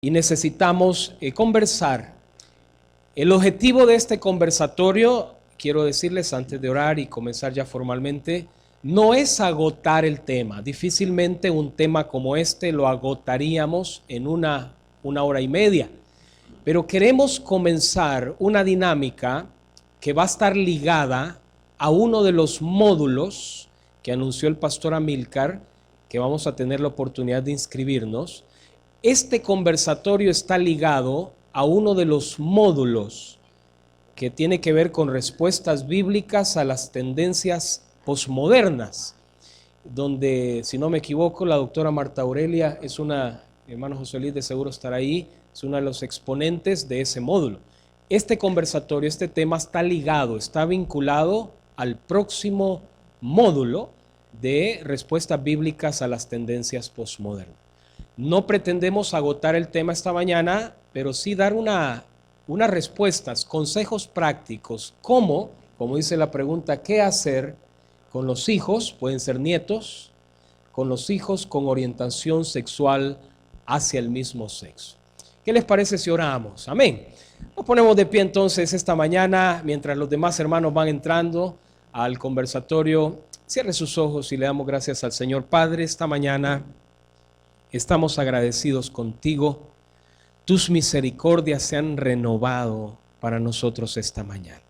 y necesitamos conversar. El objetivo de este conversatorio, quiero decirles antes de orar y comenzar ya formalmente, no es agotar el tema. Difícilmente un tema como este lo agotaríamos en una hora y media. Pero queremos comenzar una dinámica que va a estar ligada a uno de los módulos que anunció el pastor Amílcar, que vamos a tener la oportunidad de inscribirnos. Este conversatorio está ligado a uno de los módulos que tiene que ver con respuestas bíblicas a las tendencias posmodernas, donde, si no me equivoco, la doctora Marta Aurelia es una, mi hermano José Luis de seguro estará ahí, es uno de los exponentes de ese módulo. Este conversatorio, este tema está ligado, está vinculado al próximo módulo de respuestas bíblicas a las tendencias posmodernas. No pretendemos agotar el tema esta mañana, pero sí dar unas respuestas, consejos prácticos, como dice la pregunta, ¿qué hacer con los hijos? Pueden ser nietos, con los hijos con orientación sexual hacia el mismo sexo. ¿Qué les parece si oramos? Amén. Nos ponemos de pie entonces esta mañana, mientras los demás hermanos van entrando al conversatorio. Cierre sus ojos y le damos gracias al Señor. Padre, esta mañana estamos agradecidos contigo. Tus misericordias se han renovado para nosotros esta mañana.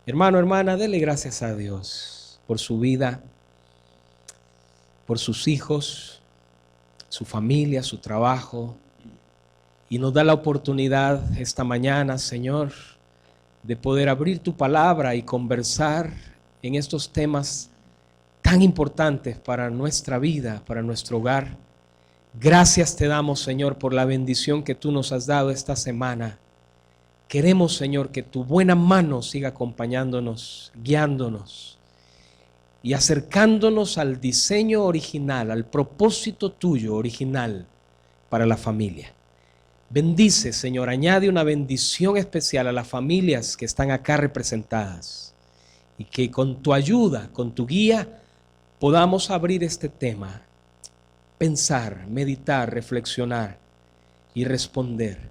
Hermano, hermana, dele gracias a Dios por su vida, por sus hijos, su familia, su trabajo. Y nos da la oportunidad esta mañana, Señor, de poder abrir tu palabra y conversar en estos temas tan importantes para nuestra vida, para nuestro hogar. Gracias te damos, Señor, por la bendición que tú nos has dado esta semana. Queremos, Señor, que tu buena mano siga acompañándonos, guiándonos y acercándonos al diseño original, al propósito tuyo original para la familia. Bendice, Señor, añade una bendición especial a las familias que están acá representadas y que con tu ayuda, con tu guía, podamos abrir este tema, pensar, meditar, reflexionar y responder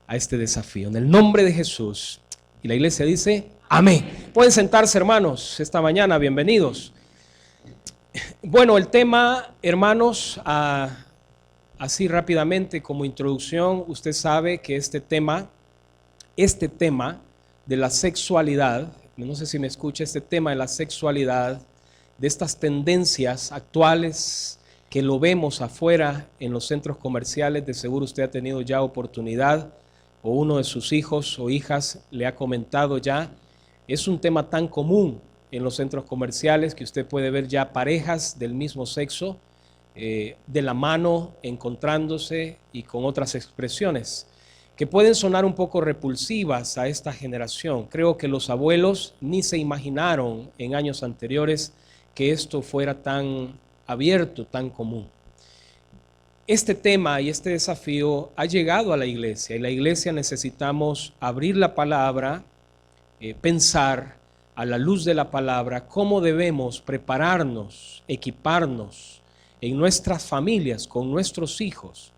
a este desafío. En el nombre de Jesús. Y la iglesia dice, amén. Pueden sentarse, hermanos, esta mañana, bienvenidos. Bueno, el tema, hermanos, así rápidamente como introducción, usted sabe que este tema de la sexualidad, no sé si me escucha, este tema de la sexualidad, de estas tendencias actuales que lo vemos afuera en los centros comerciales, de seguro usted ha tenido ya oportunidad o uno de sus hijos o hijas le ha comentado ya, es un tema tan común en los centros comerciales que usted puede ver ya parejas del mismo sexo de la mano, encontrándose y con otras expresiones que pueden sonar un poco repulsivas a esta generación. Creo que los abuelos ni se imaginaron en años anteriores que esto fuera tan abierto, tan común. Este tema y este desafío ha llegado a la iglesia y la iglesia necesitamos abrir la palabra, pensar a la luz de la palabra cómo debemos prepararnos, equiparnos en nuestras familias, con nuestros hijos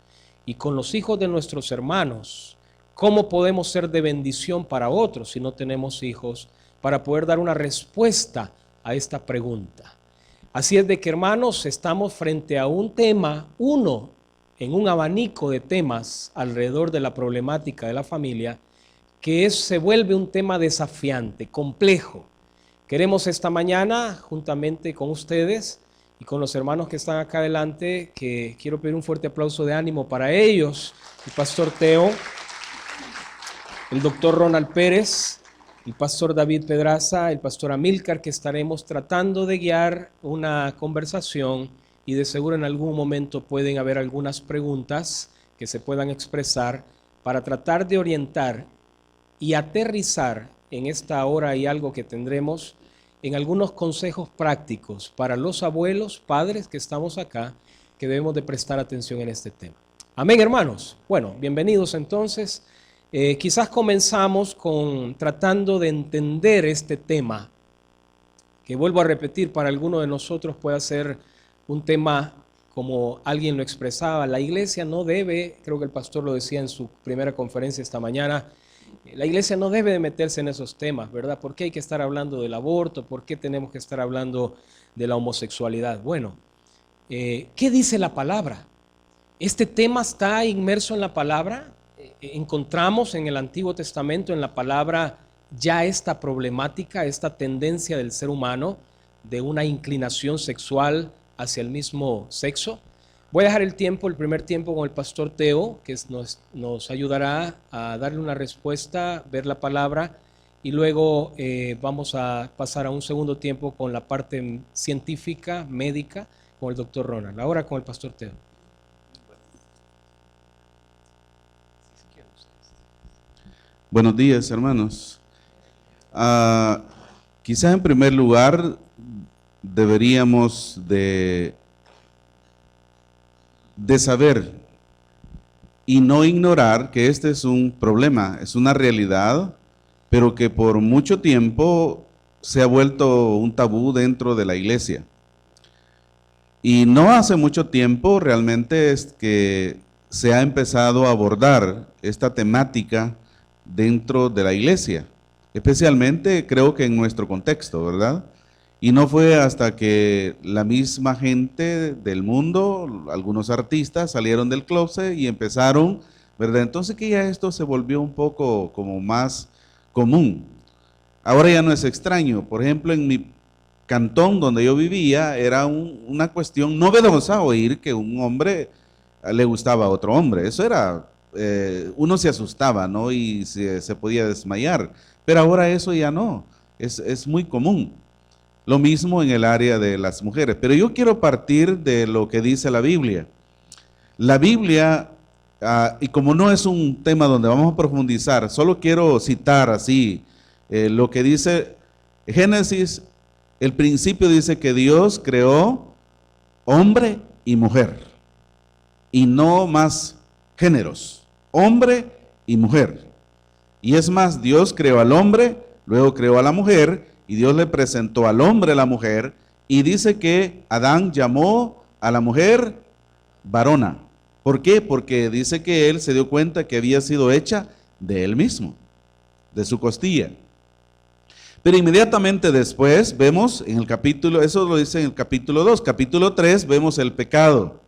y con los hijos de nuestros hermanos, cómo podemos ser de bendición para otros si no tenemos hijos, para poder dar una respuesta a esta pregunta. Así es de que, hermanos, estamos frente a un tema, en un abanico de temas alrededor de la problemática de la familia, que se vuelve un tema desafiante, complejo. Queremos esta mañana, juntamente con ustedes y con los hermanos que están acá adelante, que quiero pedir un fuerte aplauso de ánimo para ellos, el pastor Teo, el doctor Ronald Pérez, el pastor David Pedraza, el pastor Amílcar, que estaremos tratando de guiar una conversación y de seguro en algún momento pueden haber algunas preguntas que se puedan expresar para tratar de orientar y aterrizar en esta hora y algo que tendremos en algunos consejos prácticos para los abuelos, padres que estamos acá, que debemos de prestar atención en este tema. Amén, hermanos. Bueno, bienvenidos entonces. Quizás comenzamos tratando de entender este tema, que vuelvo a repetir, para alguno de nosotros puede ser un tema como alguien lo expresaba, la iglesia no debe, creo que el pastor lo decía en su primera conferencia esta mañana, la iglesia no debe de meterse en esos temas, ¿verdad? ¿Por qué hay que estar hablando del aborto? ¿Por qué tenemos que estar hablando de la homosexualidad? Bueno, ¿qué dice la palabra? Este tema está inmerso en la palabra. Encontramos en el Antiguo Testamento, en la palabra, ya esta problemática, esta tendencia del ser humano de una inclinación sexual hacia el mismo sexo. Voy a dejar el primer tiempo con el pastor Teo, que nos ayudará a darle una respuesta, ver la palabra, y luego vamos a pasar a un segundo tiempo con la parte científica, médica, con el doctor Ronald. Ahora con el pastor Teo. Buenos días, hermanos. Quizás en primer lugar deberíamos de saber y no ignorar que este es un problema, es una realidad, pero que por mucho tiempo se ha vuelto un tabú dentro de la iglesia. Y no hace mucho tiempo realmente es que se ha empezado a abordar esta temática dentro de la iglesia, especialmente creo que en nuestro contexto, ¿verdad? Y no fue hasta que la misma gente del mundo, algunos artistas salieron del closet y empezaron, ¿verdad? Entonces que ya esto se volvió un poco como más común. Ahora ya no es extraño. Por ejemplo, en mi cantón donde yo vivía era una cuestión novedosa oír que un hombre le gustaba a otro hombre. Eso era, uno se asustaba, ¿no? Y se podía desmayar. Pero ahora eso ya no, es muy común. Lo mismo en el área de las mujeres. Pero yo quiero partir de lo que dice la Biblia. La Biblia, y como no es un tema donde vamos a profundizar, solo quiero citar así lo que dice Génesis. El principio dice que Dios creó hombre y mujer, y no más géneros, hombre y mujer. Y es más, Dios creó al hombre, luego creó a la mujer, y Dios le presentó al hombre a la mujer, y dice que Adán llamó a la mujer varona. ¿Por qué? Porque dice que él se dio cuenta que había sido hecha de él mismo, de su costilla. Pero inmediatamente después vemos en el capítulo, eso lo dice en el capítulo 2, capítulo 3, vemos el pecado.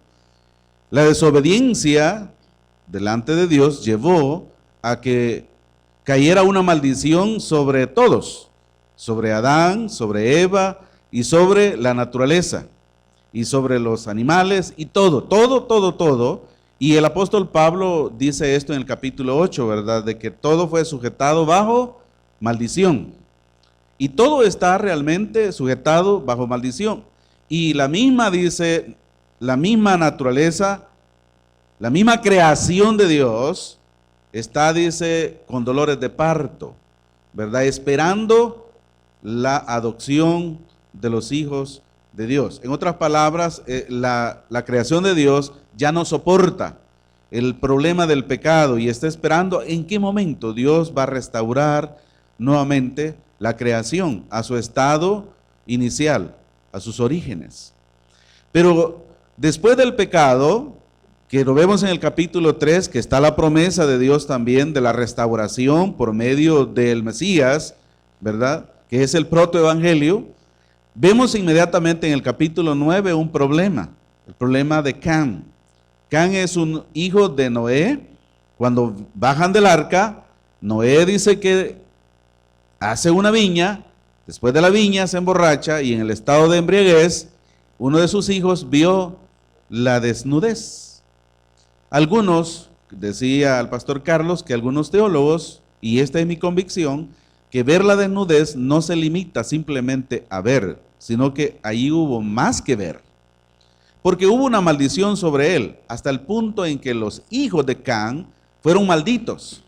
La desobediencia delante de Dios llevó a que cayera una maldición sobre todos, sobre Adán, sobre Eva y sobre la naturaleza y sobre los animales y todo. Y el apóstol Pablo dice esto en el capítulo 8, ¿verdad? De que todo fue sujetado bajo maldición. Y todo está realmente sujetado bajo maldición. Y la misma dice, la misma naturaleza, la misma creación de Dios está, dice, con dolores de parto, ¿verdad? Esperando la adopción de los hijos de Dios. En otras palabras, la creación de Dios ya no soporta el problema del pecado y está esperando en qué momento Dios va a restaurar nuevamente la creación a su estado inicial, a sus orígenes. Pero después del pecado, que lo vemos en el capítulo 3, que está la promesa de Dios también de la restauración por medio del Mesías, ¿verdad? Que es el protoevangelio. Vemos inmediatamente en el capítulo 9 un problema, el problema de Cam. Cam es un hijo de Noé. Cuando bajan del arca, Noé dice que hace una viña, después de la viña se emborracha y en el estado de embriaguez, uno de sus hijos vio la desnudez. Algunos, decía el pastor Carlos, que algunos teólogos, y esta es mi convicción, que ver la desnudez no se limita simplemente a ver, sino que ahí hubo más que ver. Porque hubo una maldición sobre él, hasta el punto en que los hijos de Cam fueron malditos.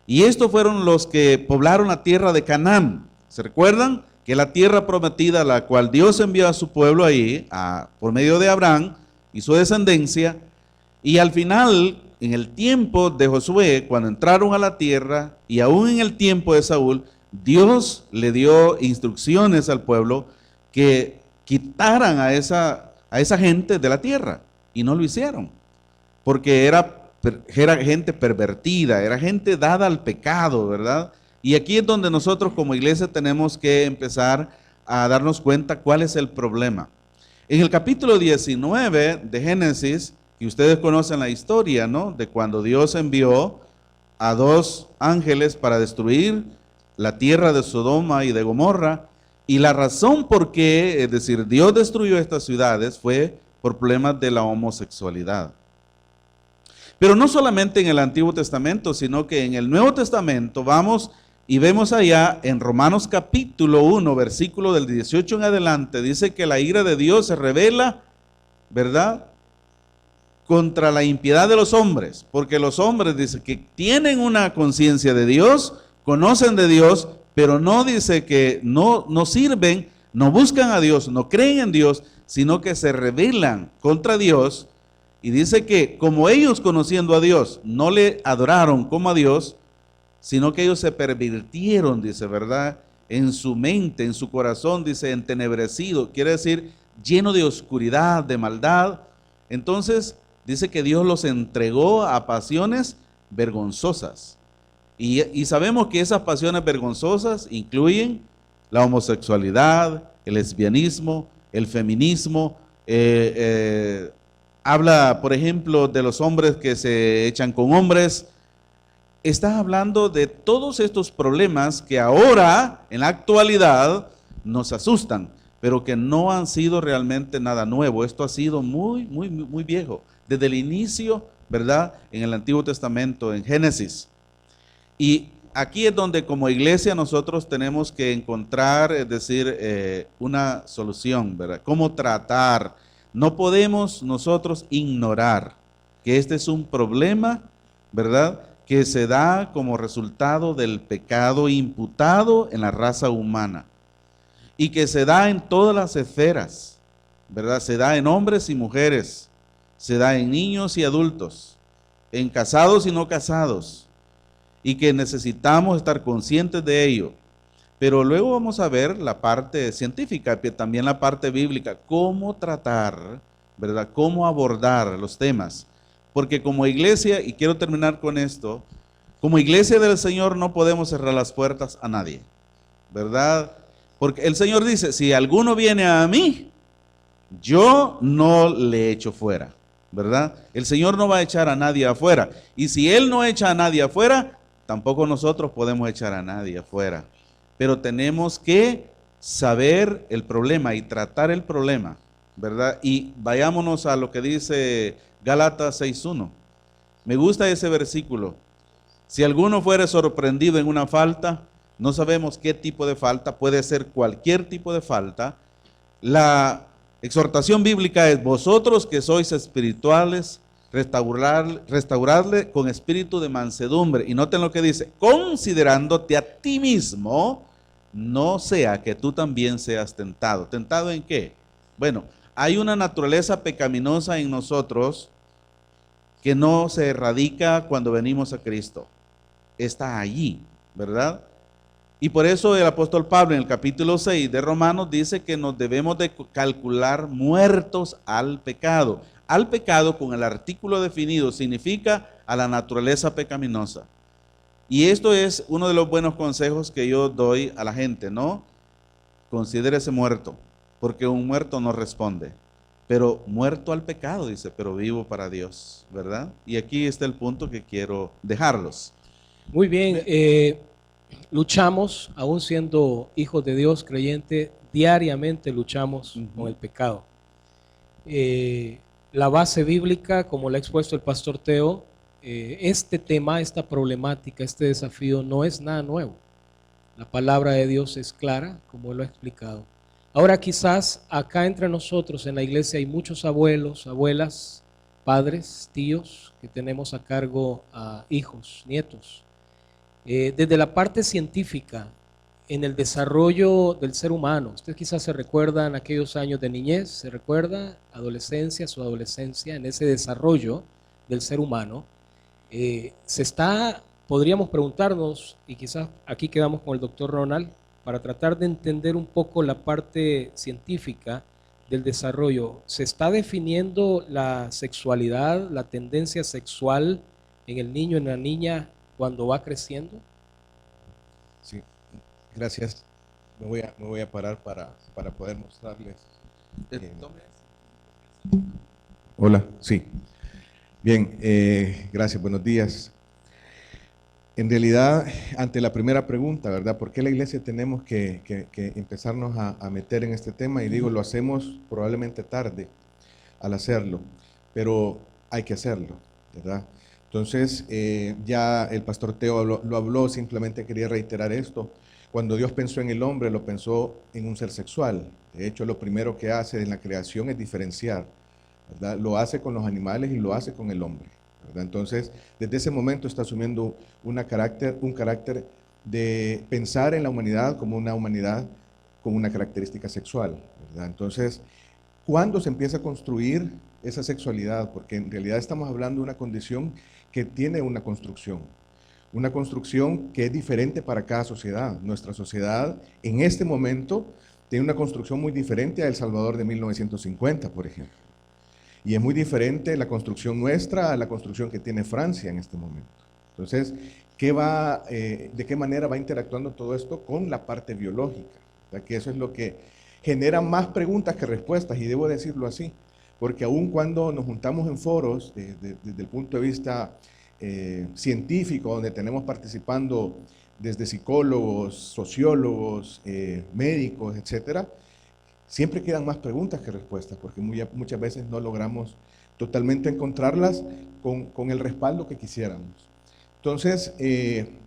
Y estos fueron los que poblaron la tierra de Canaán. ¿Se recuerdan? Que la tierra prometida, la cual Dios envió a su pueblo ahí, por medio de Abraham y su descendencia. Y al final, en el tiempo de Josué, cuando entraron a la tierra, y aún en el tiempo de Saúl, Dios le dio instrucciones al pueblo que quitaran a esa gente de la tierra. y no lo hicieron, porque era gente pervertida, era gente dada al pecado, ¿verdad? Y aquí es donde nosotros como iglesia tenemos que empezar a darnos cuenta cuál es el problema. En el capítulo 19 de Génesis, y ustedes conocen la historia, ¿no? De cuando Dios envió a 2 ángeles para destruir la tierra de Sodoma y de Gomorra, y la razón por qué, es decir, Dios destruyó estas ciudades fue por problemas de la homosexualidad. Pero no solamente en el Antiguo Testamento, sino que en el Nuevo Testamento vamos y vemos allá en Romanos capítulo 1, versículo del 18 en adelante, dice que la ira de Dios se revela, ¿verdad?, contra la impiedad de los hombres, porque los hombres, dice, que tienen una conciencia de Dios, conocen de Dios, pero no dice que no sirven, no buscan a Dios, no creen en Dios, sino que se rebelan contra Dios. Y dice que como ellos conociendo a Dios no le adoraron como a Dios, sino que ellos se pervirtieron, dice, ¿verdad? En su mente, en su corazón, dice, entenebrecido, quiere decir lleno de oscuridad, de maldad. Entonces dice que Dios los entregó a pasiones vergonzosas. Y sabemos que esas pasiones vergonzosas incluyen la homosexualidad, el lesbianismo, el feminismo. Habla, por ejemplo, de los hombres que se echan con hombres. Está hablando de todos estos problemas que ahora, en la actualidad, nos asustan, pero que no han sido realmente nada nuevo. Esto ha sido muy viejo. Desde el inicio, ¿verdad? En el Antiguo Testamento, en Génesis. Y aquí es donde como iglesia nosotros tenemos que encontrar, es decir, una solución, ¿verdad? ¿Cómo tratar? No podemos nosotros ignorar que este es un problema, ¿verdad?, que se da como resultado del pecado imputado en la raza humana y que se da en todas las esferas, ¿verdad? Se da en hombres y mujeres, se da en niños y adultos, en casados y no casados, y que necesitamos estar conscientes de ello. Pero luego vamos a ver la parte científica, también la parte bíblica, cómo tratar, ¿verdad? Cómo abordar los temas. Porque como iglesia, y quiero terminar con esto, como iglesia del Señor no podemos cerrar las puertas a nadie, ¿verdad? Porque el Señor dice, si alguno viene a mí, yo no le echo fuera, ¿verdad? El Señor no va a echar a nadie afuera. Y si Él no echa a nadie afuera, tampoco nosotros podemos echar a nadie afuera. Pero tenemos que saber el problema y tratar el problema, ¿verdad? Y vayámonos a lo que dice Gálatas 6:1. Me gusta ese versículo. Si alguno fuere sorprendido en una falta, no sabemos qué tipo de falta, puede ser cualquier tipo de falta. La exhortación bíblica es: vosotros que sois espirituales, restaurarle con espíritu de mansedumbre. Y noten lo que dice: considerándote a ti mismo, no sea que tú también seas tentado. ¿Tentado en qué? Bueno, hay una naturaleza pecaminosa en nosotros que no se erradica cuando venimos a Cristo. Está allí, ¿verdad? Y por eso el apóstol Pablo en el capítulo 6 de Romanos dice que nos debemos de calcular muertos al pecado. Al pecado, con el artículo definido, significa a la naturaleza pecaminosa. Y esto es uno de los buenos consejos que yo doy a la gente, ¿no? Considérese muerto, porque un muerto no responde. Pero muerto al pecado, dice, pero vivo para Dios, ¿verdad? Y aquí está el punto que quiero dejarlos. Muy bien, luchamos, aún siendo hijos de Dios, creyentes, diariamente luchamos con el pecado. La base bíblica, como la ha expuesto el pastor Teo, este tema, esta problemática, este desafío no es nada nuevo. La palabra de Dios es clara, como él lo ha explicado. Ahora quizás acá entre nosotros en la iglesia hay muchos abuelos, abuelas, padres, tíos, que tenemos a cargo a hijos, nietos. Desde la parte científica, en el desarrollo del ser humano, usted quizás se recuerda en aquellos años de niñez, se recuerda adolescencia, su adolescencia, en ese desarrollo del ser humano, podríamos preguntarnos, y quizás aquí quedamos con el doctor Ronald, para tratar de entender un poco la parte científica del desarrollo, ¿se está definiendo la sexualidad, la tendencia sexual en el niño, en la niña, cuando va creciendo? Sí, gracias. Me voy a parar para poder mostrarles. Hola, sí. Bien, gracias, buenos días. En realidad, ante la primera pregunta, ¿verdad? ¿Por qué la iglesia tenemos que empezarnos a meter en este tema? Y digo, lo hacemos probablemente tarde al hacerlo, pero hay que hacerlo, ¿verdad? Entonces, ya el pastor Teo lo habló, simplemente quería reiterar esto. Cuando Dios pensó en el hombre, lo pensó en un ser sexual. De hecho, lo primero que hace en la creación es diferenciar, ¿verdad? Lo hace con los animales y lo hace con el hombre, ¿verdad? Entonces, desde ese momento está asumiendo un carácter de pensar en la humanidad como una humanidad con una característica sexual, ¿verdad? Entonces, ¿cuándo se empieza a construir esa sexualidad? Porque en realidad estamos hablando de una condición que tiene una construcción que es diferente para cada sociedad. Nuestra sociedad en este momento tiene una construcción muy diferente a El Salvador de 1950, por ejemplo. Y es muy diferente la construcción nuestra a la construcción que tiene Francia en este momento. Entonces, ¿de qué manera va interactuando todo esto con la parte biológica? O sea, que eso es lo que genera más preguntas que respuestas, y debo decirlo así, porque aun cuando nos juntamos en foros desde el punto de vista científico, donde tenemos participando desde psicólogos, sociólogos, médicos, etcétera, siempre quedan más preguntas que respuestas, porque muchas veces no logramos totalmente encontrarlas con el respaldo que quisiéramos. Entonces,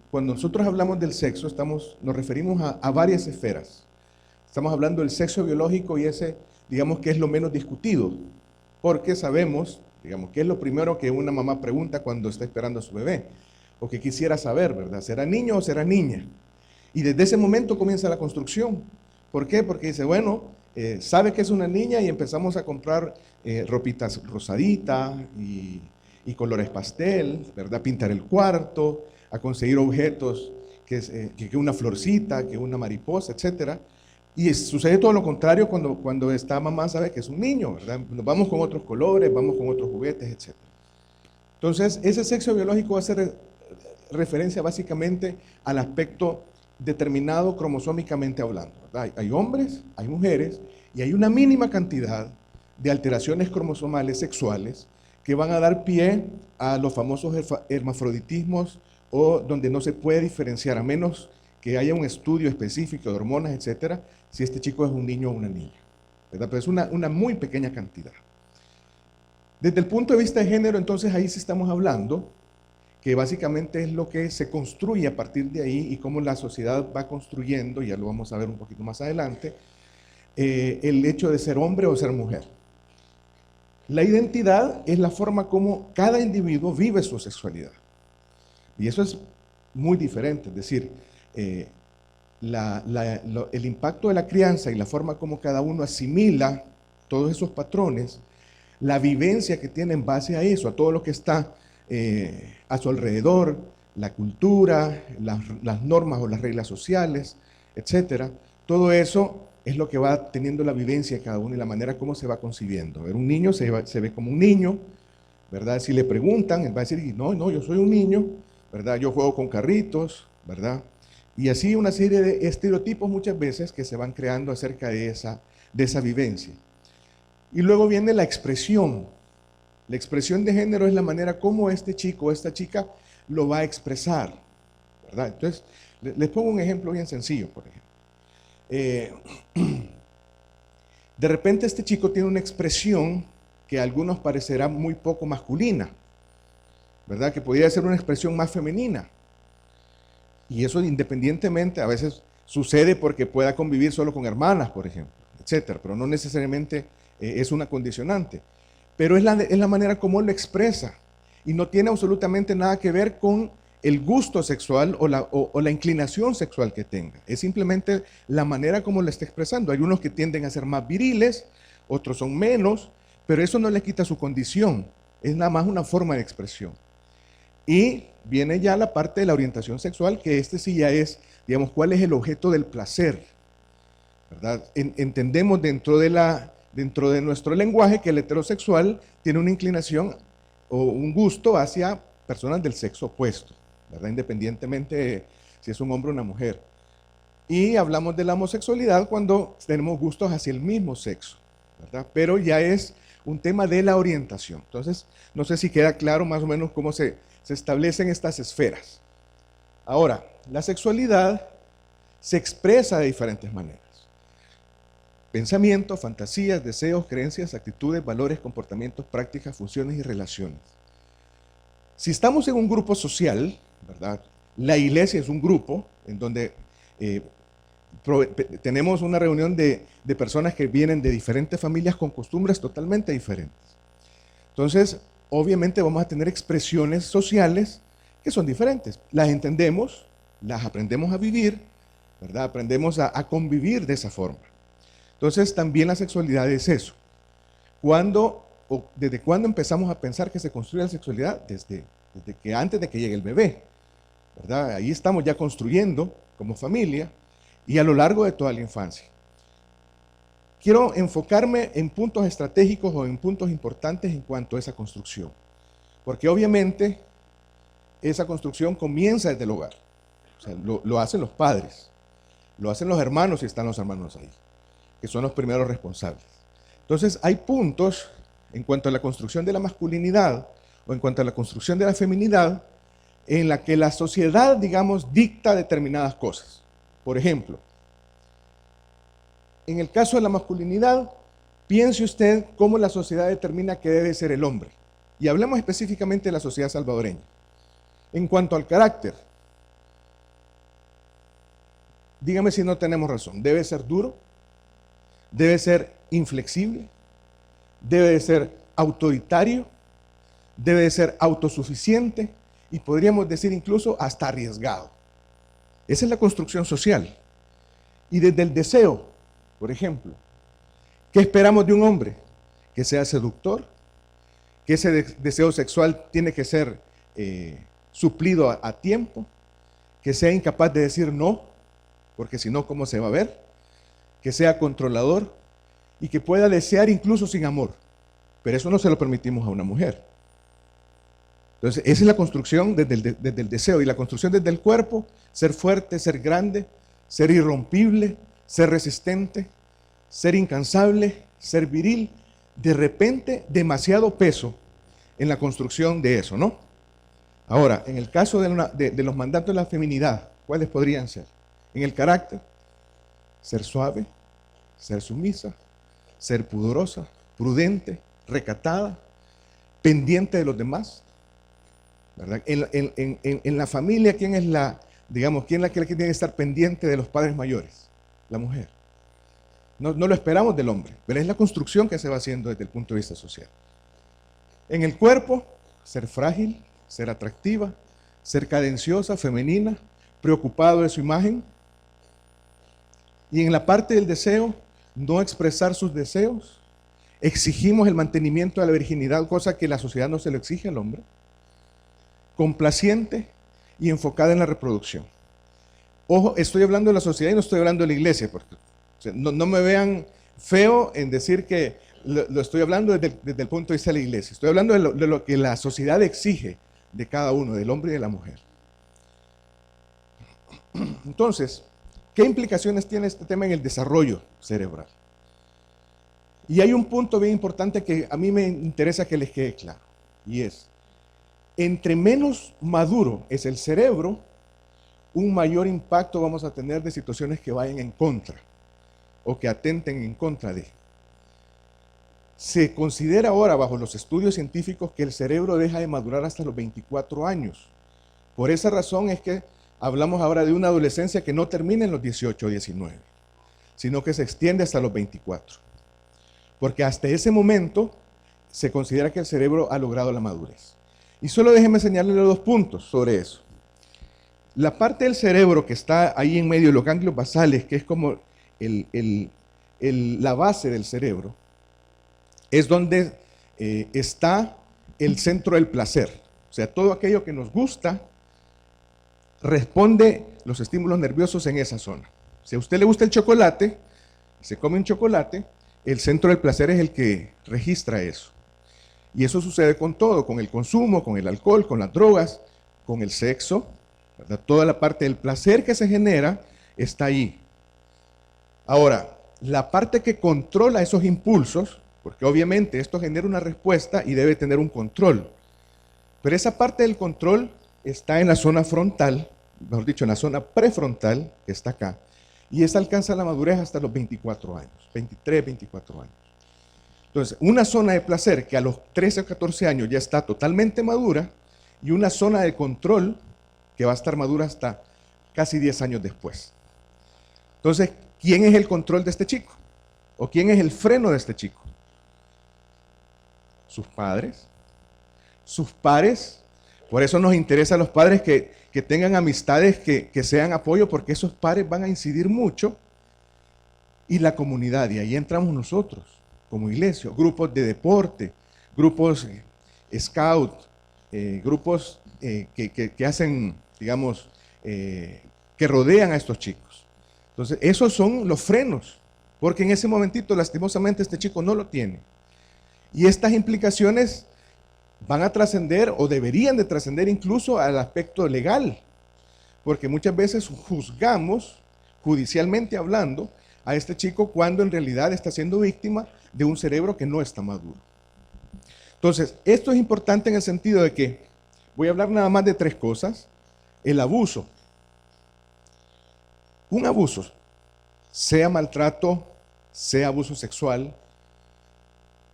cuando nosotros hablamos del sexo, nos referimos a varias esferas. Estamos hablando del sexo biológico, y ese, digamos, que es lo menos discutido, porque sabemos, digamos, que es lo primero que una mamá pregunta cuando está esperando a su bebé, o que quisiera saber, ¿verdad? ¿Será niño o será niña? Y desde ese momento comienza la construcción. ¿Por qué? Porque dice, bueno, sabe que es una niña, y empezamos a comprar ropitas rosadita y colores pastel, ¿verdad? Pintar el cuarto, a conseguir objetos, que una florcita, que una mariposa, etcétera. Y sucede todo lo contrario cuando esta mamá sabe que es un niño, ¿verdad? Nos vamos con otros colores, vamos con otros juguetes, etc. Entonces, ese sexo biológico va a ser referencia básicamente al aspecto determinado cromosómicamente hablando, ¿verdad? Hay hombres, hay mujeres, y hay una mínima cantidad de alteraciones cromosomales sexuales que van a dar pie a los famosos hermafroditismos, o donde no se puede diferenciar, a menos que haya un estudio específico de hormonas, etcétera, si este chico es un niño o una niña, ¿verdad? Pero es una muy pequeña cantidad. Desde el punto de vista de género, entonces ahí sí estamos hablando que básicamente es lo que se construye a partir de ahí, y cómo la sociedad va construyendo, ya lo vamos a ver un poquito más adelante, el hecho de ser hombre o ser mujer. La identidad es la forma como cada individuo vive su sexualidad. Y eso es muy diferente, es decir, el impacto de la crianza y la forma como cada uno asimila todos esos patrones, la vivencia que tiene en base a eso, a todo lo que está a su alrededor, la cultura, las normas o las reglas sociales, etcétera. Todo eso es lo que va teniendo la vivencia de cada uno y la manera como se va concibiendo. Un niño se ve como un niño, ¿verdad? Si le preguntan, él va a decir, no, yo soy un niño, ¿verdad? Yo juego con carritos, ¿verdad? Y así una serie de estereotipos muchas veces que se van creando acerca de esa vivencia. Y luego viene la expresión. La expresión de género es la manera como este chico o esta chica lo va a expresar, ¿verdad? Entonces, les pongo un ejemplo bien sencillo, por ejemplo. De repente este chico tiene una expresión que a algunos parecerá muy poco masculina, ¿verdad? Que podría ser una expresión más femenina. Y eso independientemente, a veces sucede porque pueda convivir solo con hermanas, por ejemplo, etcétera, pero no necesariamente es una condicionante. Pero es la manera como él lo expresa, y no tiene absolutamente nada que ver con el gusto sexual o la inclinación sexual que tenga. Es simplemente la manera como lo está expresando. Hay unos que tienden a ser más viriles, otros son menos, pero eso no le quita su condición. Es nada más una forma de expresión. Y viene ya la parte de la orientación sexual, que sí ya es, digamos, cuál es el objeto del placer, ¿verdad? Entendemos dentro de la dentro de nuestro lenguaje que el heterosexual tiene una inclinación o un gusto hacia personas del sexo opuesto, ¿verdad? Independientemente de si es un hombre o una mujer. Y hablamos de la homosexualidad cuando tenemos gustos hacia el mismo sexo, ¿verdad? Pero ya es un tema de la orientación. Entonces, no sé si queda claro más o menos cómo se establecen estas esferas. Ahora, la sexualidad se expresa de diferentes maneras. Pensamientos, fantasías, deseos, creencias, actitudes, valores, comportamientos, prácticas, funciones y relaciones. Si estamos en un grupo social, ¿verdad? La iglesia es un grupo en donde tenemos una reunión de personas que vienen de diferentes familias con costumbres totalmente diferentes. Entonces, obviamente vamos a tener expresiones sociales que son diferentes. Las entendemos, las aprendemos a vivir, ¿verdad? Aprendemos a convivir de esa forma. Entonces, también la sexualidad es eso. ¿Desde cuándo empezamos a pensar que se construye la sexualidad? Desde que antes de que llegue el bebé, ¿verdad? Ahí estamos ya construyendo como familia y a lo largo de toda la infancia. Quiero enfocarme en puntos estratégicos o en puntos importantes en cuanto a esa construcción, porque obviamente esa construcción comienza desde el hogar. O sea, lo hacen los padres, lo hacen los hermanos si están los hermanos ahí, que son los primeros responsables. Entonces hay puntos en cuanto a la construcción de la masculinidad o en cuanto a la construcción de la feminidad en la que la sociedad, digamos, dicta determinadas cosas. Por ejemplo, en el caso de la masculinidad, piense usted cómo la sociedad determina que debe ser el hombre. Y hablemos específicamente de la sociedad salvadoreña. En cuanto al carácter, dígame si no tenemos razón. ¿Debe ser duro? ¿Debe ser inflexible? ¿Debe de ser autoritario? ¿Debe de ser autosuficiente? Y podríamos decir incluso hasta arriesgado. Esa es la construcción social. Y desde el deseo, por ejemplo, ¿qué esperamos de un hombre? Que sea seductor, que ese deseo sexual tiene que ser suplido a tiempo, que sea incapaz de decir no, porque si no, ¿cómo se va a ver? Que sea controlador y que pueda desear incluso sin amor. Pero eso no se lo permitimos a una mujer. Entonces, esa es la construcción desde el deseo y la construcción desde el cuerpo, ser fuerte, ser grande, ser irrompible, ser resistente, ser incansable, ser viril. De repente, demasiado peso en la construcción de eso, ¿no? Ahora, en el caso de los mandatos de la feminidad, ¿cuáles podrían ser? En el carácter, ser suave, ser sumisa, ser pudorosa, prudente, recatada, pendiente de los demás, ¿verdad? En la familia, ¿quién es quién es la que tiene que estar pendiente de los padres mayores? La mujer. No lo esperamos del hombre, pero es la construcción que se va haciendo desde el punto de vista social. En el cuerpo, ser frágil, ser atractiva, ser cadenciosa, femenina, preocupado de su imagen. Y en la parte del deseo, no expresar sus deseos. Exigimos el mantenimiento de la virginidad, cosa que la sociedad no se lo exige al hombre. Complaciente y enfocada en la reproducción. Ojo, estoy hablando de la sociedad y no estoy hablando de la iglesia, porque no me vean feo en decir que lo estoy hablando desde el punto de vista de la iglesia. Estoy hablando de lo que la sociedad exige de cada uno, del hombre y de la mujer. Entonces, ¿qué implicaciones tiene este tema en el desarrollo cerebral? Y hay un punto bien importante que a mí me interesa que les quede claro, y es, entre menos maduro es el cerebro, un mayor impacto vamos a tener de situaciones que vayan en contra o que atenten en contra de. Se considera ahora bajo los estudios científicos que el cerebro deja de madurar hasta los 24 años. Por esa razón es que hablamos ahora de una adolescencia que no termina en los 18 o 19, sino que se extiende hasta los 24. Porque hasta ese momento se considera que el cerebro ha logrado la madurez. Y solo déjenme señalarle 2 puntos sobre eso. La parte del cerebro que está ahí en medio de los ganglios basales, que es como la base del cerebro, es donde está el centro del placer. O sea, todo aquello que nos gusta responde los estímulos nerviosos en esa zona. Si a usted le gusta el chocolate, se come un chocolate, el centro del placer es el que registra eso. Y eso sucede con todo, con el consumo, con el alcohol, con las drogas, con el sexo, ¿verdad? Toda la parte del placer que se genera está ahí. Ahora, la parte que controla esos impulsos, porque obviamente esto genera una respuesta y debe tener un control, pero esa parte del control está en la zona frontal, mejor dicho, en la zona prefrontal, que está acá, y esa alcanza la madurez hasta los 24 años, 23, 24 años. Entonces, una zona de placer que a los 13 o 14 años ya está totalmente madura, y una zona de control que va a estar madura hasta casi 10 años después. Entonces, ¿quién es el control de este chico? ¿O quién es el freno de este chico? Sus padres, sus pares. Por eso nos interesa a los padres que tengan amistades que sean apoyo, porque esos pares van a incidir mucho. Y la comunidad, y ahí entramos nosotros, como iglesia, grupos de deporte, grupos scout, grupos que hacen, digamos, que rodean a estos chicos. Entonces, esos son los frenos, porque en ese momentito, lastimosamente, este chico no lo tiene. Y estas implicaciones van a trascender o deberían de trascender incluso al aspecto legal, porque muchas veces juzgamos, judicialmente hablando, a este chico cuando en realidad está siendo víctima de un cerebro que no está maduro. Entonces, esto es importante en el sentido de que voy a hablar nada más de 3 cosas. El abuso. Un abuso, sea maltrato, sea abuso sexual,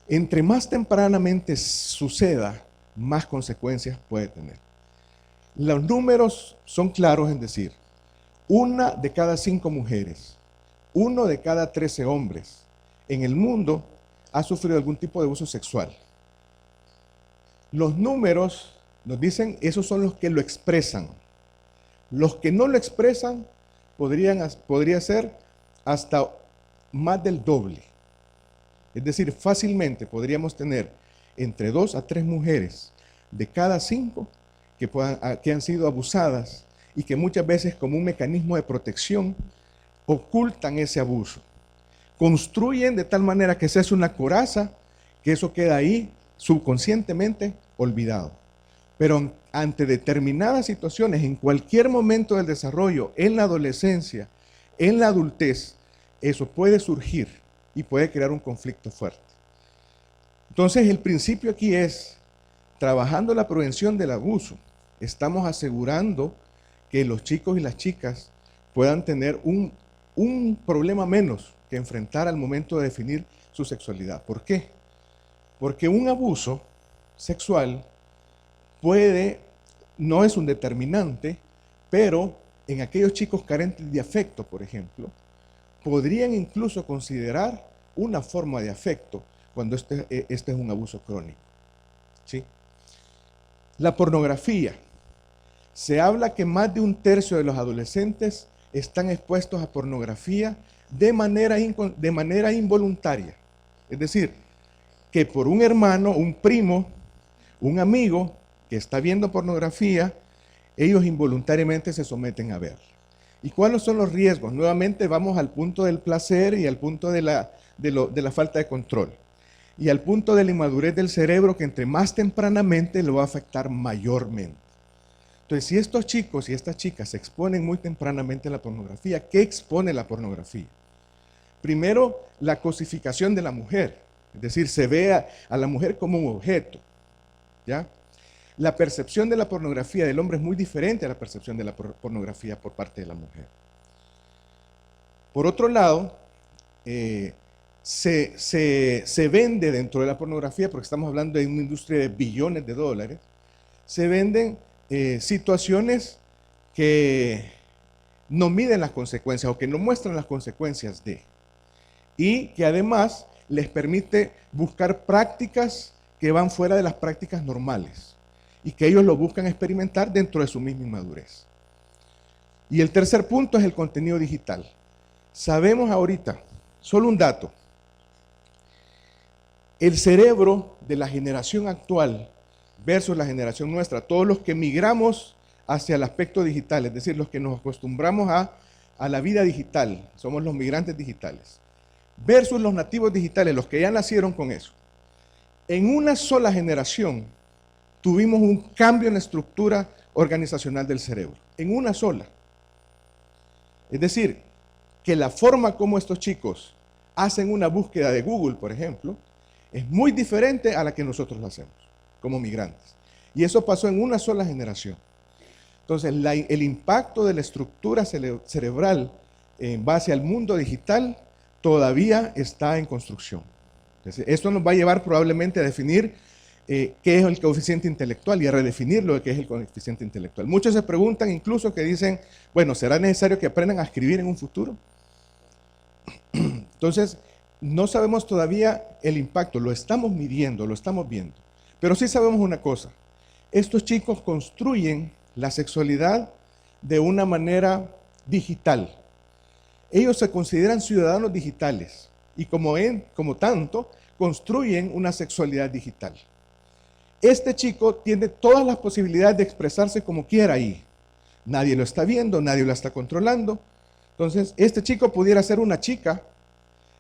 entre más tempranamente suceda, más consecuencias puede tener. Los números son claros en decir, 1 de cada 5 mujeres, 1 de cada 13 hombres en el mundo ha sufrido algún tipo de abuso sexual. Los números nos dicen, esos son los que lo expresan. Los que no lo expresan podría ser hasta más del doble. Es decir, fácilmente podríamos tener entre 2 a 3 mujeres de cada 5 que han sido abusadas y que muchas veces como un mecanismo de protección ocultan ese abuso. Construyen de tal manera que se hace una coraza, que eso queda ahí subconscientemente olvidado. Pero ante determinadas situaciones, en cualquier momento del desarrollo, en la adolescencia, en la adultez, eso puede surgir y puede crear un conflicto fuerte. Entonces, el principio aquí es, trabajando la prevención del abuso, estamos asegurando que los chicos y las chicas puedan tener un problema menos que enfrentar al momento de definir su sexualidad. ¿Por qué? Porque un abuso sexual no es un determinante, pero en aquellos chicos carentes de afecto, por ejemplo, podrían incluso considerar una forma de afecto cuando este es un abuso crónico. ¿Sí? La pornografía. Se habla que más de 1/3 de los adolescentes están expuestos a pornografía de manera involuntaria. Es decir, que por un hermano, un primo, un amigo que está viendo pornografía, ellos involuntariamente se someten a verla. ¿Y cuáles son los riesgos? Nuevamente vamos al punto del placer y al punto de la falta de control. Y al punto de la inmadurez del cerebro, que entre más tempranamente lo va a afectar mayormente. Entonces, si estos chicos y estas chicas se exponen muy tempranamente a la pornografía, ¿qué expone la pornografía? Primero, la cosificación de la mujer. Es decir, se ve a la mujer como un objeto. ¿Ya? La percepción de la pornografía del hombre es muy diferente a la percepción de la pornografía por parte de la mujer. Por otro lado, se vende dentro de la pornografía, porque estamos hablando de una industria de billones de dólares, se venden situaciones que no miden las consecuencias o que no muestran las consecuencias de, y que además les permite buscar prácticas que van fuera de las prácticas normales y que ellos lo buscan experimentar dentro de su misma inmadurez. Y el tercer punto es el contenido digital. Sabemos ahorita, solo un dato, el cerebro de la generación actual versus la generación nuestra, todos los que migramos hacia el aspecto digital, es decir, los que nos acostumbramos a la vida digital, somos los migrantes digitales. versus los nativos digitales, los que ya nacieron con eso. En una sola generación tuvimos un cambio en la estructura organizacional del cerebro, en una sola. Es decir, que la forma como estos chicos hacen una búsqueda de Google, por ejemplo, es muy diferente a la que nosotros lo hacemos como migrantes. Y eso pasó en una sola generación. Entonces, el impacto de la estructura cerebral en base al mundo digital todavía está en construcción. Entonces, esto nos va a llevar probablemente a definir qué es el coeficiente intelectual y a redefinir lo que es el coeficiente intelectual. Muchos se preguntan incluso que dicen, bueno, ¿será necesario que aprendan a escribir en un futuro? Entonces, no sabemos todavía el impacto, lo estamos midiendo, lo estamos viendo. Pero sí sabemos una cosa, estos chicos construyen la sexualidad de una manera digital. Ellos se consideran ciudadanos digitales y como tanto construyen una sexualidad digital. Este chico tiene todas las posibilidades de expresarse como quiera ahí. Nadie lo está viendo, nadie lo está controlando. Entonces, este chico pudiera ser una chica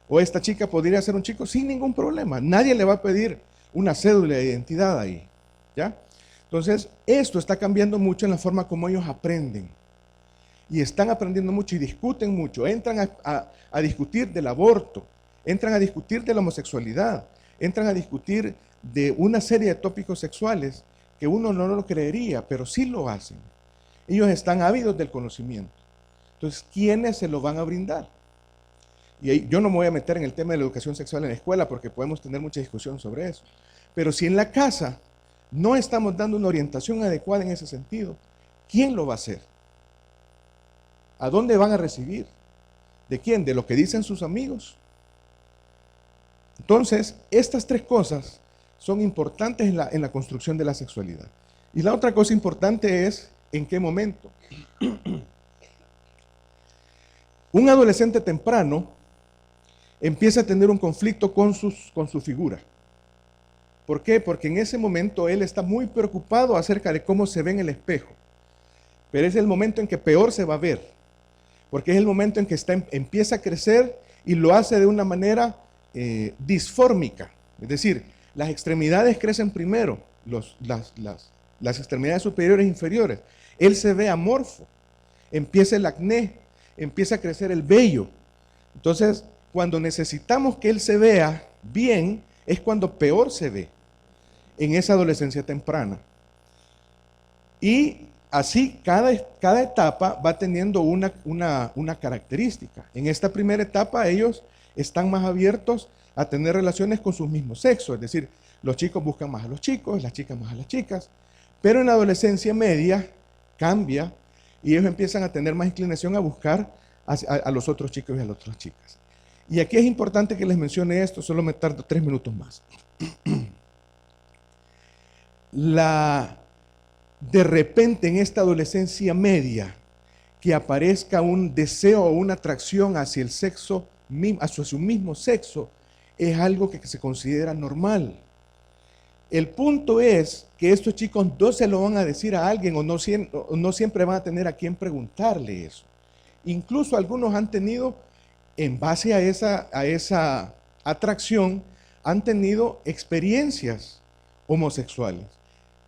o esta chica podría ser un chico sin ningún problema. Nadie le va a pedir una cédula de identidad ahí, ¿ya? Entonces, esto está cambiando mucho en la forma como ellos aprenden. Y están aprendiendo mucho y discuten mucho. Entran a discutir del aborto, entran a discutir de la homosexualidad, entran a discutir de una serie de tópicos sexuales que uno no lo creería, pero sí lo hacen. Ellos están ávidos del conocimiento. Entonces, ¿quiénes se lo van a brindar? Y ahí, yo no me voy a meter en el tema de la educación sexual en la escuela porque podemos tener mucha discusión sobre eso. Pero si en la casa no estamos dando una orientación adecuada en ese sentido, ¿quién lo va a hacer? ¿A dónde van a recibir? ¿De quién? ¿De lo que dicen sus amigos? Entonces, estas tres cosas son importantes en la construcción de la sexualidad. Y la otra cosa importante es en qué momento. Un adolescente temprano empieza a tener un conflicto con su figura. ¿Por qué? Porque en ese momento él está muy preocupado acerca de cómo se ve en el espejo. Pero es el momento en que peor se va a ver. Porque es el momento en que empieza a crecer y lo hace de una manera disfórmica. Es decir, las extremidades crecen primero, las extremidades superiores e inferiores. Él se ve amorfo, empieza el acné, empieza a crecer el vello. Entonces, cuando necesitamos que él se vea bien, es cuando peor se ve en esa adolescencia temprana. Y así, cada etapa va teniendo una característica. En esta primera etapa, ellos están más abiertos a tener relaciones con su mismo sexo. Es decir, los chicos buscan más a los chicos, las chicas más a las chicas. Pero en la adolescencia media cambia y ellos empiezan a tener más inclinación a buscar a los otros chicos y a las otras chicas. Y aquí es importante que les mencione esto, solo me tardo 3 minutos más. De repente en esta adolescencia media, que aparezca un deseo o una atracción hacia el sexo, hacia su mismo sexo, es algo que se considera normal. El punto es que estos chicos no se lo van a decir a alguien o no siempre van a tener a quien preguntarle eso. Incluso algunos han tenido, en base a esa atracción, han tenido experiencias homosexuales,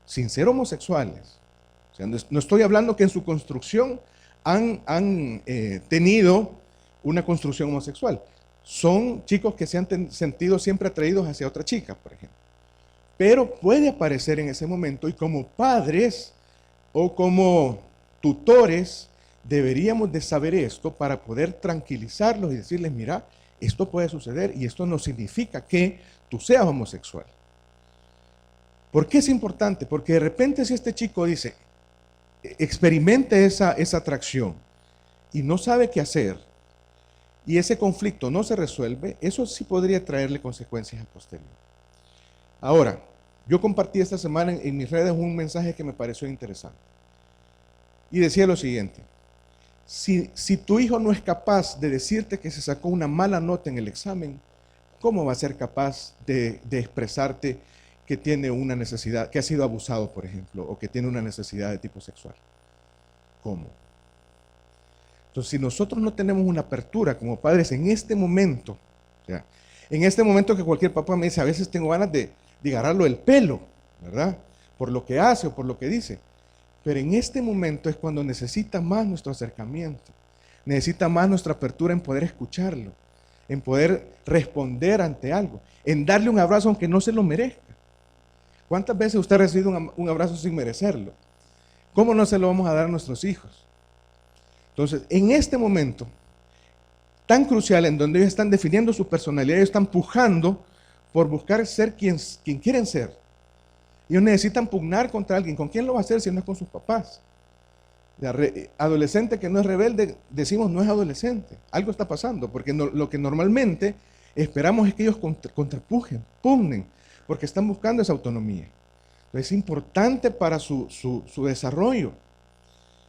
sin ser homosexuales. O sea, no estoy hablando que en su construcción han tenido una construcción homosexual. Son chicos que se han sentido siempre atraídos hacia otra chica, por ejemplo. Pero puede aparecer en ese momento y como padres o como tutores deberíamos de saber esto para poder tranquilizarlos y decirles, mira, esto puede suceder y esto no significa que tú seas homosexual. ¿Por qué es importante? Porque de repente si este chico dice, experimente esa atracción y no sabe qué hacer y ese conflicto no se resuelve, eso sí podría traerle consecuencias a posteriori. Ahora, yo compartí esta semana en mis redes un mensaje que me pareció interesante y decía lo siguiente: si tu hijo no es capaz de decirte que se sacó una mala nota en el examen, ¿cómo va a ser capaz de expresarte que tiene una necesidad, que ha sido abusado, por ejemplo, o que tiene una necesidad de tipo sexual? ¿Cómo? Entonces, si nosotros no tenemos una apertura como padres en este momento Ya. En este momento que cualquier papá me dice, a veces tengo ganas de agarrarlo del pelo, ¿verdad? Por lo que hace o por lo que dice. Pero en este momento es cuando necesita más nuestro acercamiento, necesita más nuestra apertura en poder escucharlo, en poder responder ante algo, en darle un abrazo aunque no se lo merezca. ¿Cuántas veces usted ha recibido un abrazo sin merecerlo? ¿Cómo no se lo vamos a dar a nuestros hijos? Entonces, en este momento tan crucial en donde ellos están definiendo su personalidad, ellos están pujando por buscar ser quien quieren ser. Ellos necesitan pugnar contra alguien. ¿Con quién lo va a hacer si no es con sus papás? Adolescente que no es rebelde, decimos no es adolescente. Algo está pasando, porque lo que normalmente esperamos es que ellos pugnen, porque están buscando esa autonomía. Entonces, es importante para su desarrollo.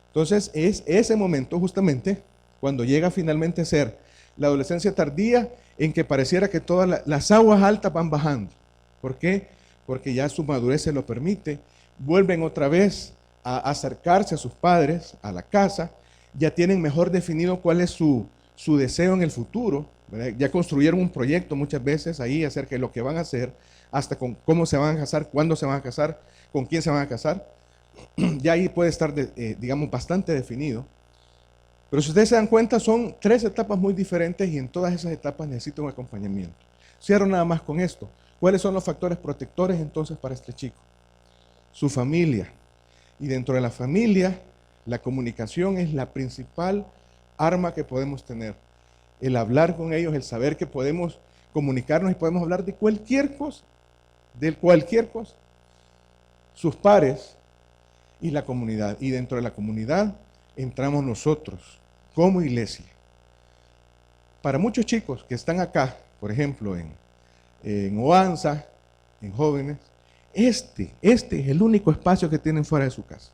Entonces, es ese momento justamente cuando llega finalmente a ser la adolescencia tardía, en que pareciera que todas las aguas altas van bajando. ¿Por qué? Porque ya su madurez se lo permite, vuelven otra vez a acercarse a sus padres, a la casa, ya tienen mejor definido cuál es su deseo en el futuro, ¿verdad? Ya construyeron un proyecto muchas veces ahí acerca de lo que van a hacer, hasta con cómo se van a casar, cuándo se van a casar, con quién se van a casar. Ya ahí puede estar, digamos, bastante definido. Pero si ustedes se dan cuenta, son 3 etapas muy diferentes y en todas esas etapas necesita un acompañamiento. Cierro nada más con esto. ¿Cuáles son los factores protectores entonces para este chico? Su familia. Y dentro de la familia, la comunicación es la principal arma que podemos tener. El hablar con ellos, el saber que podemos comunicarnos y podemos hablar de cualquier cosa. De cualquier cosa. Sus pares y la comunidad. Y dentro de la comunidad entramos nosotros como iglesia. Para muchos chicos que están acá, por ejemplo, en Oanza, en jóvenes, este es el único espacio que tienen fuera de su casa.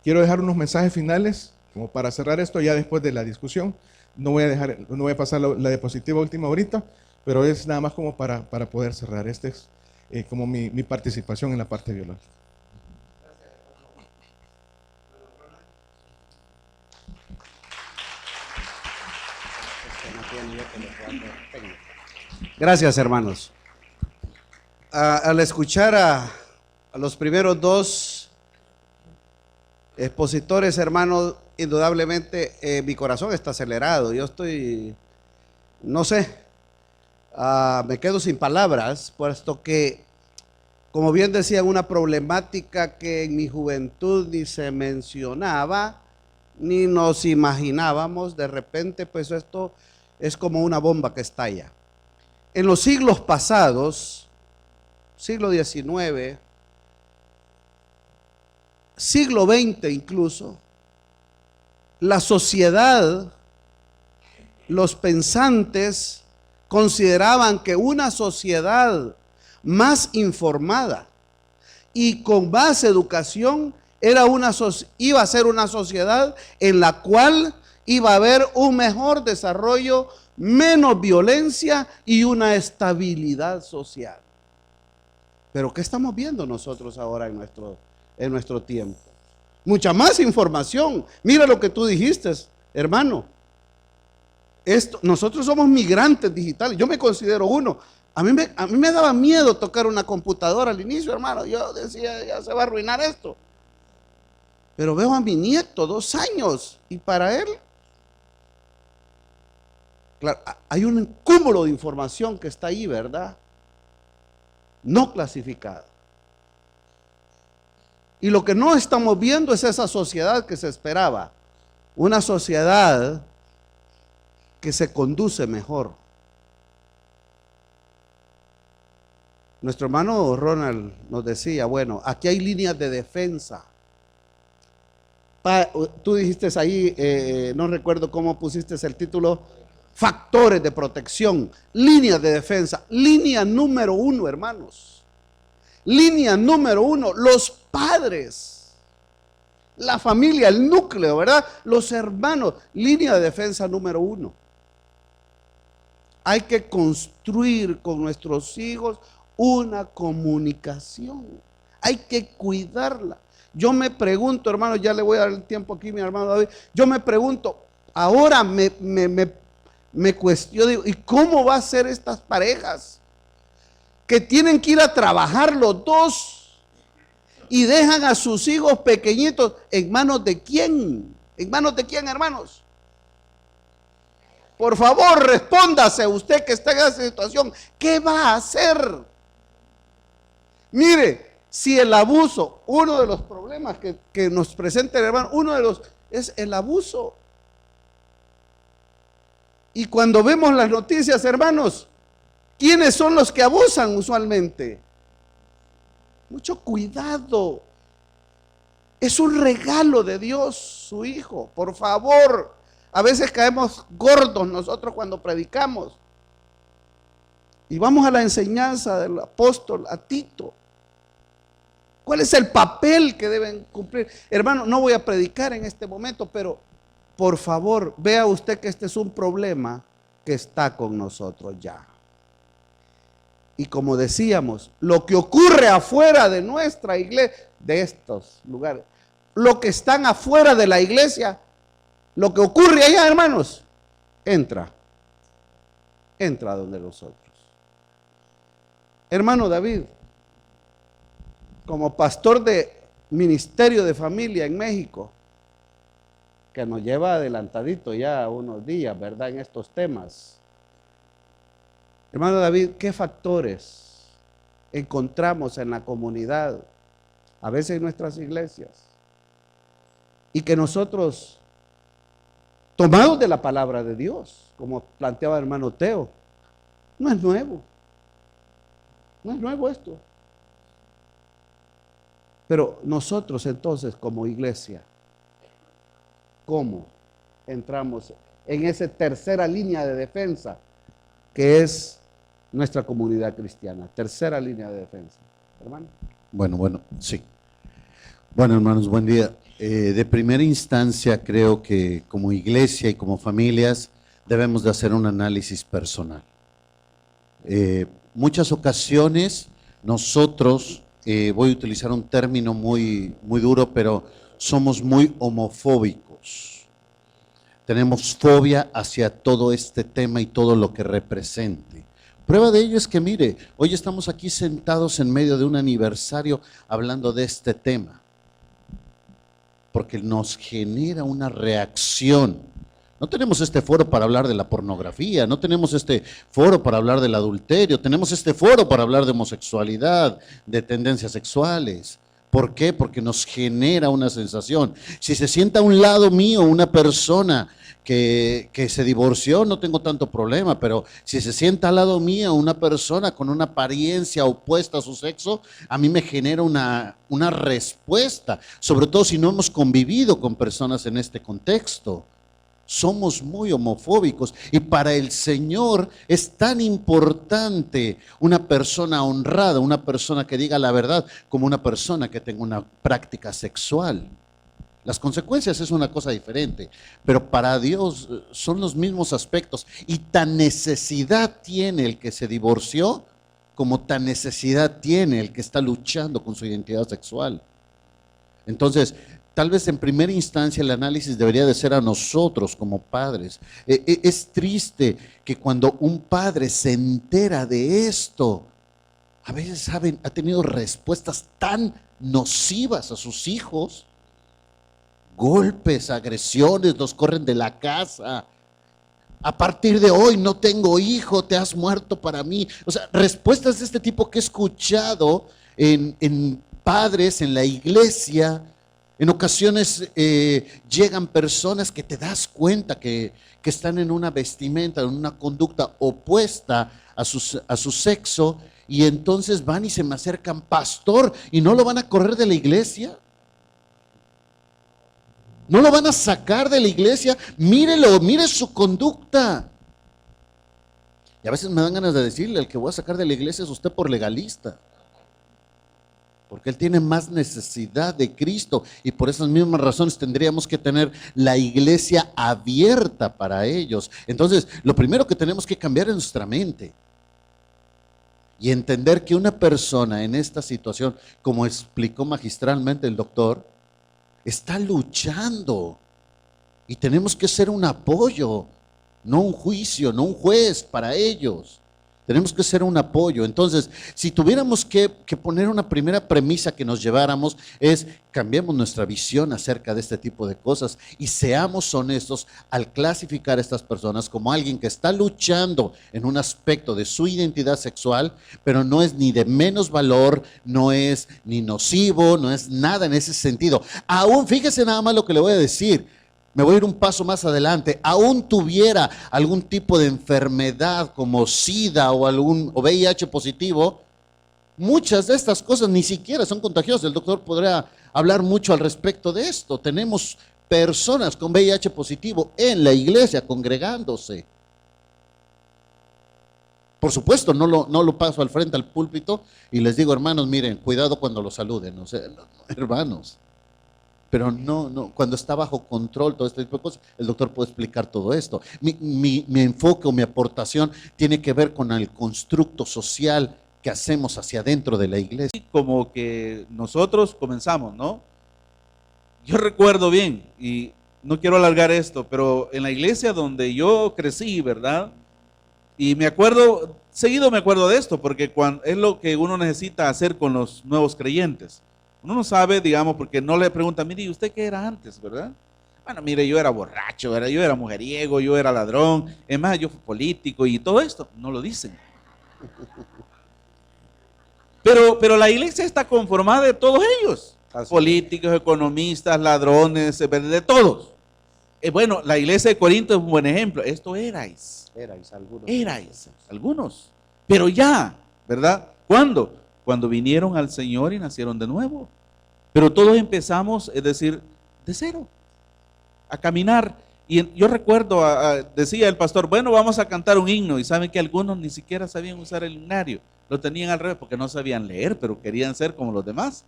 Quiero dejar unos mensajes finales, como para cerrar esto ya después de la discusión. No voy a pasar la diapositiva última ahorita, pero es nada más como para poder cerrar. Este es como mi participación en la parte biológica. Gracias, hermanos. Al escuchar a los primeros 2 expositores, hermanos, indudablemente mi corazón está acelerado. Yo estoy, no sé, me quedo sin palabras, puesto que, como bien decía, una problemática que en mi juventud ni se mencionaba, ni nos imaginábamos. De repente, pues esto es como una bomba que estalla. En los siglos pasados, siglo XIX, siglo XX incluso, la sociedad, los pensantes consideraban que una sociedad más informada y con más educación iba a ser una sociedad en la cual iba a haber un mejor desarrollo, menos violencia y una estabilidad social. Pero ¿qué estamos viendo nosotros ahora en nuestro tiempo? Mucha más información. Mira lo que tú dijiste, hermano. Nosotros somos migrantes digitales. Yo me considero uno. A mí me daba miedo tocar una computadora al inicio, hermano. Yo decía, ya se va a arruinar esto. Pero veo a mi nieto, 2 años, y para él, claro, hay un cúmulo de información que está ahí, ¿verdad? No clasificada. Y lo que no estamos viendo es esa sociedad que se esperaba. Una sociedad que se conduce mejor. Nuestro hermano Ronald nos decía, bueno, aquí hay líneas de defensa. Tú dijiste ahí, no recuerdo cómo pusiste el título, factores de protección, líneas de defensa. Línea número 1, hermanos. Línea número 1, los padres, la familia, el núcleo, ¿verdad? Los hermanos, línea de defensa número 1. Hay que construir con nuestros hijos una comunicación. Hay que cuidarla. Yo me pregunto, hermano, ya le voy a dar el tiempo aquí, mi hermano David. Yo me pregunto, ahora me yo digo, ¿y cómo va a ser estas parejas que tienen que ir a trabajar los dos y dejan a sus hijos pequeñitos en manos de quién? ¿En manos de quién, hermanos? Por favor, respóndase usted que está en esa situación. ¿Qué va a hacer? Mire, si el abuso, uno de los problemas que nos presenta el hermano, uno de los es el abuso. Y cuando vemos las noticias, hermanos, ¿quiénes son los que abusan usualmente? Mucho cuidado. Es un regalo de Dios, su hijo. Por favor, a veces caemos gordos nosotros cuando predicamos. Y vamos a la enseñanza del apóstol a Tito. ¿Cuál es el papel que deben cumplir? Hermano, no voy a predicar en este momento, pero por favor, vea usted que este es un problema que está con nosotros ya. Y como decíamos, lo que ocurre afuera de nuestra iglesia, de estos lugares, lo que están afuera de la iglesia, lo que ocurre allá, hermanos, entra donde nosotros. Hermano David, como pastor de ministerio de familia en México, que nos lleva adelantadito ya unos días, ¿verdad?, en estos temas. Hermano David, ¿qué factores encontramos en la comunidad, a veces en nuestras iglesias, y que nosotros, tomados de la palabra de Dios, como planteaba el hermano Teo, no es nuevo esto? Pero nosotros entonces como iglesia, ¿cómo entramos en esa tercera línea de defensa que es nuestra comunidad cristiana? Tercera línea de defensa, hermano. Bueno, sí. Bueno, hermanos, buen día. De primera instancia, creo que como iglesia y como familias debemos de hacer un análisis personal. Muchas ocasiones nosotros, voy a utilizar un término muy duro, pero somos muy homofóbicos. Tenemos fobia hacia todo este tema y todo lo que represente. Prueba de ello es que, mire, hoy estamos aquí sentados en medio de un aniversario hablando de este tema, porque nos genera una reacción. No tenemos este foro para hablar de la pornografía, no tenemos este foro para hablar del adulterio, tenemos este foro para hablar de homosexualidad, de tendencias sexuales. ¿Por qué? Porque nos genera una sensación. Si se sienta a un lado mío una persona que se divorció, no tengo tanto problema, pero si se sienta al lado mío una persona con una apariencia opuesta a su sexo, a mí me genera una respuesta, sobre todo si no hemos convivido con personas en este contexto. Somos muy homofóbicos y para el Señor es tan importante una persona honrada, una persona que diga la verdad, como una persona que tenga una práctica sexual. Las consecuencias es una cosa diferente, pero para Dios son los mismos aspectos y tan necesidad tiene el que se divorció como tan necesidad tiene el que está luchando con su identidad sexual. Entonces, tal vez en primera instancia el análisis debería de ser a nosotros como padres. Es triste que cuando un padre se entera de esto, a veces ha tenido respuestas tan nocivas a sus hijos, golpes, agresiones, los corren de la casa. A partir de hoy no tengo hijo, te has muerto para mí. O sea, respuestas de este tipo que he escuchado en padres, en la iglesia. En ocasiones llegan personas que te das cuenta que están en una vestimenta, en una conducta opuesta a su sexo, y entonces van y se me acercan, pastor, ¿y no lo van a correr de la iglesia? ¿No lo van a sacar de la iglesia? Mírelo, mire su conducta. Y a veces me dan ganas de decirle, el que voy a sacar de la iglesia es usted por legalista. Porque él tiene más necesidad de Cristo y por esas mismas razones tendríamos que tener la iglesia abierta para ellos. Entonces, lo primero que tenemos que cambiar es nuestra mente y entender que una persona en esta situación, como explicó magistralmente el doctor, está luchando y tenemos que ser un apoyo. no un juicio, no un juez para ellos. Tenemos que ser un apoyo. Entonces, si tuviéramos que poner una primera premisa que nos lleváramos, es cambiemos nuestra visión acerca de este tipo de cosas y seamos honestos al clasificar a estas personas como alguien que está luchando en un aspecto de su identidad sexual, pero no es ni de menos valor, no es ni nocivo, no es nada en ese sentido. Aún, fíjese nada más lo que le voy a decir. Me voy a ir un paso más adelante. Aún tuviera algún tipo de enfermedad como SIDA o VIH positivo, muchas de estas cosas ni siquiera son contagiosas. El doctor podrá hablar mucho al respecto de esto. Tenemos personas con VIH positivo en la iglesia congregándose. Por supuesto, no lo paso al frente al púlpito y les digo, hermanos, miren, cuidado cuando los saluden. O sea, hermanos. Pero no, cuando está bajo control todo este tipo de cosas, el doctor puede explicar todo esto. Mi enfoque o mi aportación tiene que ver con el constructo social que hacemos hacia adentro de la iglesia. Como que nosotros comenzamos, ¿no? Yo recuerdo bien, y no quiero alargar esto, pero en la iglesia donde yo crecí, ¿verdad? Y seguido me acuerdo de esto, porque es lo que uno necesita hacer con los nuevos creyentes. Uno no sabe, digamos, porque no le preguntan, mire, ¿y usted qué era antes, verdad? Bueno, mire, yo era borracho, yo era mujeriego, yo era ladrón, es más, yo fui político y todo esto. No lo dicen. Pero la iglesia está conformada de todos ellos. Políticos, economistas, ladrones, de todos. Bueno, la iglesia de Corinto es un buen ejemplo. Esto erais. Erais algunos. Pero ya, ¿verdad? ¿Cuándo? Cuando vinieron al Señor y nacieron de nuevo. Pero todos empezamos, es decir, de cero, a caminar. Y yo recuerdo, decía el pastor, bueno, vamos a cantar un himno. Y saben que algunos ni siquiera sabían usar el himnario. Lo tenían al revés porque no sabían leer, pero querían ser como los demás.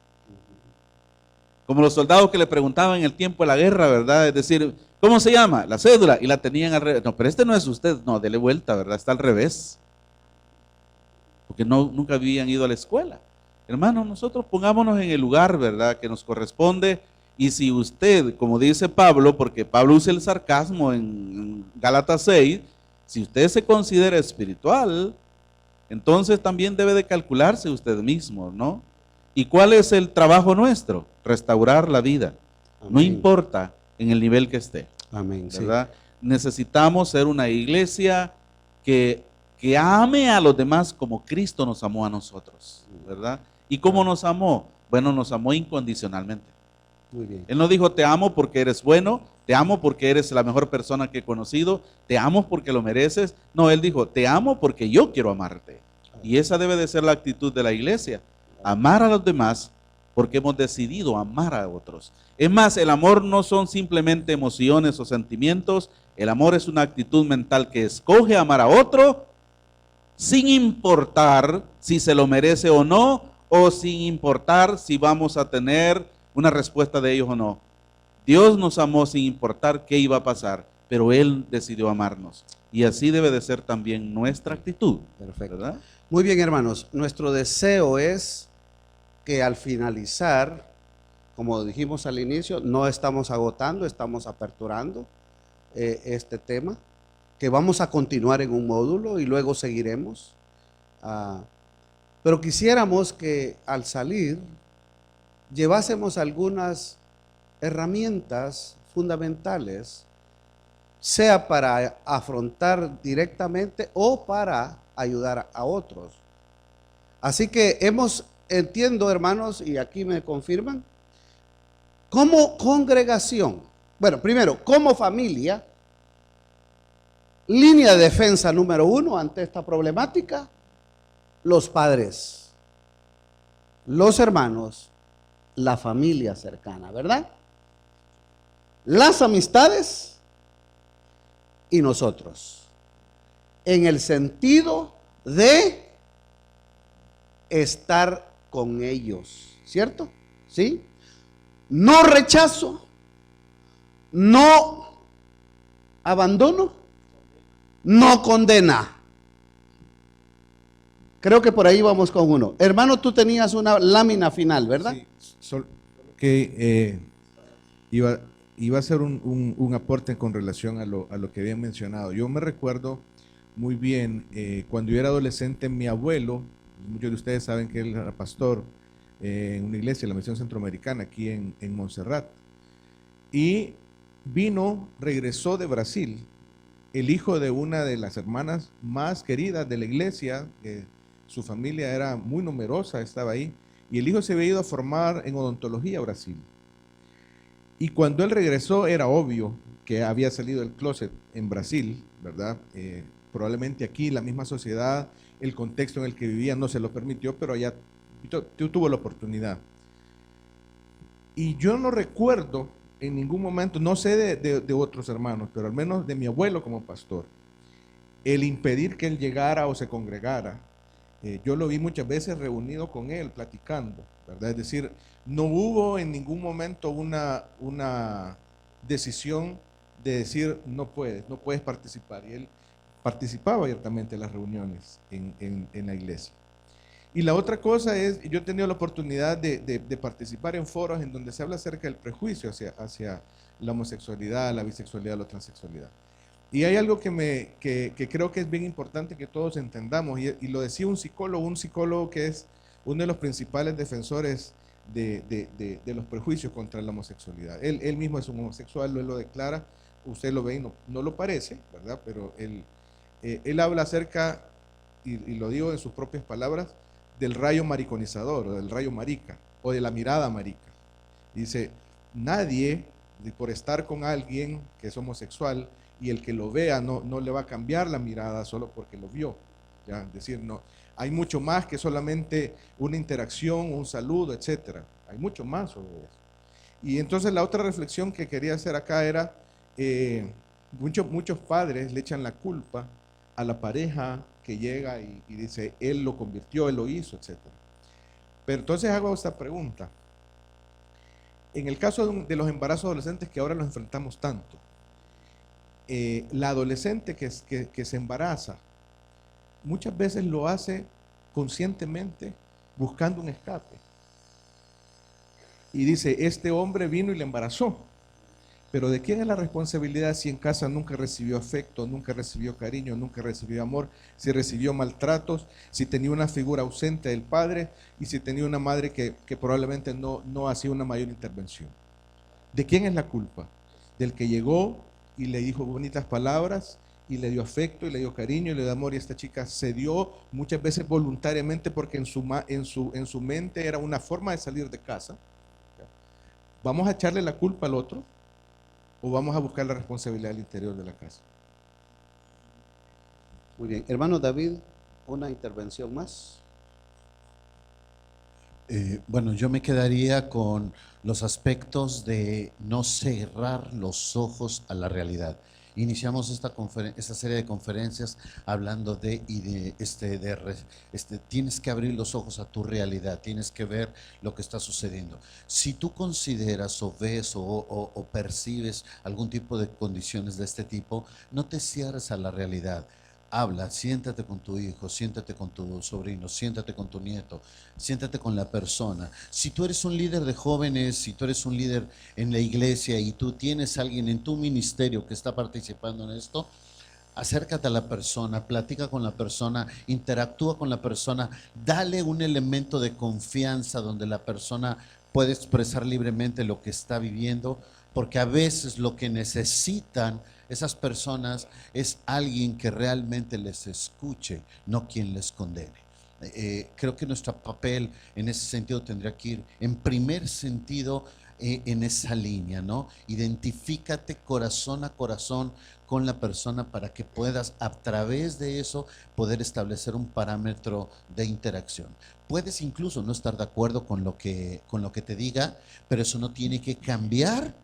Como los soldados que le preguntaban en el tiempo de la guerra, ¿verdad? Es decir, ¿cómo se llama? La cédula. Y la tenían al revés. No, pero este no es usted. No, dele vuelta, ¿verdad? Está al revés. Porque nunca habían ido a la escuela. Hermanos, nosotros pongámonos en el lugar, ¿verdad?, que nos corresponde. Y si usted, como dice Pablo, porque Pablo usa el sarcasmo en Gálatas 6, si usted se considera espiritual, entonces también debe de calcularse usted mismo, ¿no? ¿Y cuál es el trabajo nuestro? Restaurar la vida. Amén. No importa en el nivel que esté. Amén. ¿Verdad? Sí. Necesitamos ser una iglesia que ame a los demás como Cristo nos amó a nosotros, ¿verdad? ¿Y cómo nos amó? Bueno, nos amó incondicionalmente. Muy bien. Él no dijo, te amo porque eres bueno, te amo porque eres la mejor persona que he conocido, te amo porque lo mereces. No, Él dijo, te amo porque yo quiero amarte. Y esa debe de ser la actitud de la iglesia, amar a los demás porque hemos decidido amar a otros. Es más, el amor no son simplemente emociones o sentimientos, el amor es una actitud mental que escoge amar a otro sin importar si se lo merece o no, o sin importar si vamos a tener una respuesta de ellos o no. Dios nos amó sin importar qué iba a pasar, pero Él decidió amarnos. Y así debe de ser también nuestra actitud. Perfecto. ¿Verdad? Muy bien, hermanos. Nuestro deseo es que al finalizar, como dijimos al inicio, no estamos agotando, estamos aperturando este tema, que vamos a continuar en un módulo y luego seguiremos. Pero quisiéramos que al salir llevásemos algunas herramientas fundamentales, sea para afrontar directamente o para ayudar a otros. Así que entiendo, hermanos, y aquí me confirman, como congregación, bueno, primero, como familia, línea de defensa número 1 ante esta problemática, los padres, los hermanos, la familia cercana, ¿verdad? Las amistades y nosotros, en el sentido de estar con ellos, ¿cierto? ¿Sí? No rechazo, no abandono, no condena. Creo que por ahí vamos con uno. Hermano, tú tenías una lámina final, ¿verdad? Sí, que iba iba a hacer un aporte con relación a lo que habían mencionado. Yo me recuerdo muy bien, cuando yo era adolescente, mi abuelo, muchos de ustedes saben que él era pastor en una iglesia, la Misión Centroamericana, aquí en Montserrat. Y regresó de Brasil, el hijo de una de las hermanas más queridas de la iglesia, su familia era muy numerosa, estaba ahí, y el hijo se había ido a formar en odontología a Brasil. Y cuando él regresó era obvio que había salido del closet en Brasil, ¿verdad? Probablemente aquí la misma sociedad, el contexto en el que vivía no se lo permitió, pero allá tuvo la oportunidad. Y yo no recuerdo en ningún momento, no sé de otros hermanos, pero al menos de mi abuelo como pastor, el impedir que él llegara o se congregara. Yo lo vi muchas veces reunido con él, platicando, ¿verdad? Es decir, no hubo en ningún momento una decisión de decir no puedes participar. Y él participaba abiertamente en las reuniones en la iglesia. Y la otra cosa es, yo he tenido la oportunidad de participar en foros en donde se habla acerca del prejuicio hacia la homosexualidad, la bisexualidad, la transexualidad. Y hay algo que creo que es bien importante que todos entendamos, y lo decía un psicólogo que es uno de los principales defensores de los prejuicios contra la homosexualidad. Él mismo es un homosexual, él lo declara, usted lo ve y no lo parece, ¿verdad? Pero él habla acerca, y lo digo en sus propias palabras, del rayo mariconizador, o del rayo marica, o de la mirada marica. Dice, nadie, por estar con alguien que es homosexual, y el que lo vea no le va a cambiar la mirada solo porque lo vio. ¿Ya? Es decir, no, hay mucho más que solamente una interacción, un saludo, etc. Hay mucho más sobre eso. Y entonces la otra reflexión que quería hacer acá era, muchos padres le echan la culpa a la pareja que llega y dice, él lo convirtió, él lo hizo, etc. Pero entonces hago esta pregunta. En el caso de los embarazos adolescentes que ahora los enfrentamos tanto, la adolescente que se embaraza, muchas veces lo hace conscientemente buscando un escape. Y dice, este hombre vino y le embarazó. Pero ¿de quién es la responsabilidad si en casa nunca recibió afecto, nunca recibió cariño, nunca recibió amor, si recibió maltratos, si tenía una figura ausente del padre y si tenía una madre que probablemente no hacía una mayor intervención? ¿De quién es la culpa? Del que llegó y le dijo bonitas palabras y le dio afecto y le dio cariño y le dio amor, y esta chica cedió muchas veces voluntariamente porque en su mente era una forma de salir de casa. ¿Vamos a echarle la culpa al otro o vamos a buscar la responsabilidad al interior de la casa? Muy bien. Hermano David, una intervención más. Bueno, yo me quedaría con los aspectos de no cerrar los ojos a la realidad. Iniciamos esta serie de conferencias hablando tienes que abrir los ojos a tu realidad, tienes que ver lo que está sucediendo. Si tú consideras o ves o percibes algún tipo de condiciones de este tipo, no te cierres a la realidad. Habla, siéntate con tu hijo, siéntate con tu sobrino, siéntate con tu nieto, siéntate con la persona. Si tú eres un líder de jóvenes, si tú eres un líder en la iglesia y tú tienes a alguien en tu ministerio que está participando en esto, acércate a la persona, platica con la persona, interactúa con la persona, dale un elemento de confianza donde la persona puede expresar libremente lo que está viviendo, porque a veces lo que necesitan esas personas es alguien que realmente les escuche, no quien les condene. Creo que nuestro papel en ese sentido tendría que ir en primer sentido en esa línea, ¿no? Identifícate corazón a corazón con la persona para que puedas a través de eso poder establecer un parámetro de interacción. Puedes incluso no estar de acuerdo con lo que te diga, pero eso no tiene que cambiar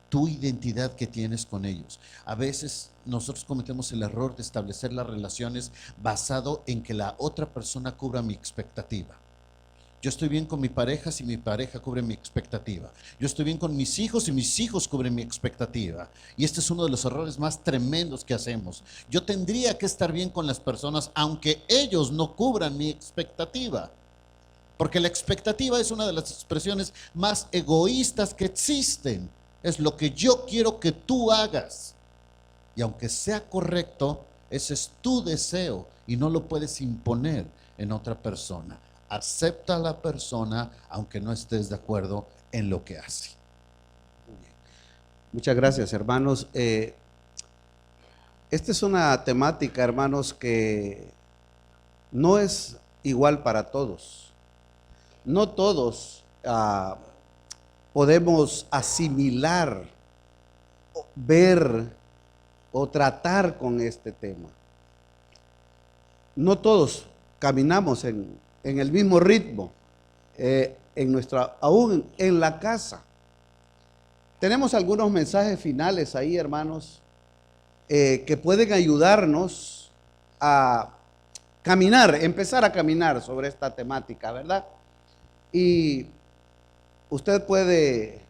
tu identidad que tienes con ellos. A veces nosotros cometemos el error de establecer las relaciones basado en que la otra persona cubra mi expectativa. Yo estoy bien con mi pareja si mi pareja cubre mi expectativa. Yo estoy bien con mis hijos si mis hijos cubren mi expectativa. Y este es uno de los errores más tremendos que hacemos. Yo tendría que estar bien con las personas aunque ellos no cubran mi expectativa. Porque la expectativa es una de las expresiones más egoístas que existen. Es lo que yo quiero que tú hagas. Y aunque sea correcto, ese es tu deseo y no lo puedes imponer en otra persona. Acepta a la persona aunque no estés de acuerdo en lo que hace. Muchas gracias, hermanos. Esta es una temática, hermanos, que no es igual para todos. No todos podemos asimilar, ver o tratar con este tema. No todos caminamos en el mismo ritmo, aún en la casa. Tenemos algunos mensajes finales ahí, hermanos, que pueden ayudarnos a caminar, empezar a caminar sobre esta temática, ¿verdad? Y usted puede,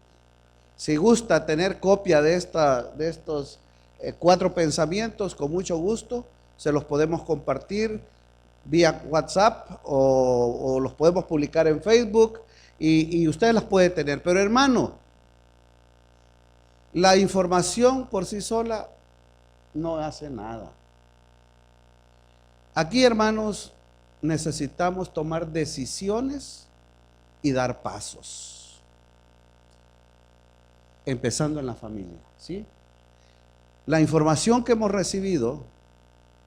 si gusta, tener copia de estos 4 pensamientos, con mucho gusto, se los podemos compartir vía WhatsApp o los podemos publicar en Facebook y usted las puede tener. Pero hermano, la información por sí sola no hace nada. Aquí, hermanos, necesitamos tomar decisiones y dar pasos, empezando en la familia, ¿sí? La información que hemos recibido,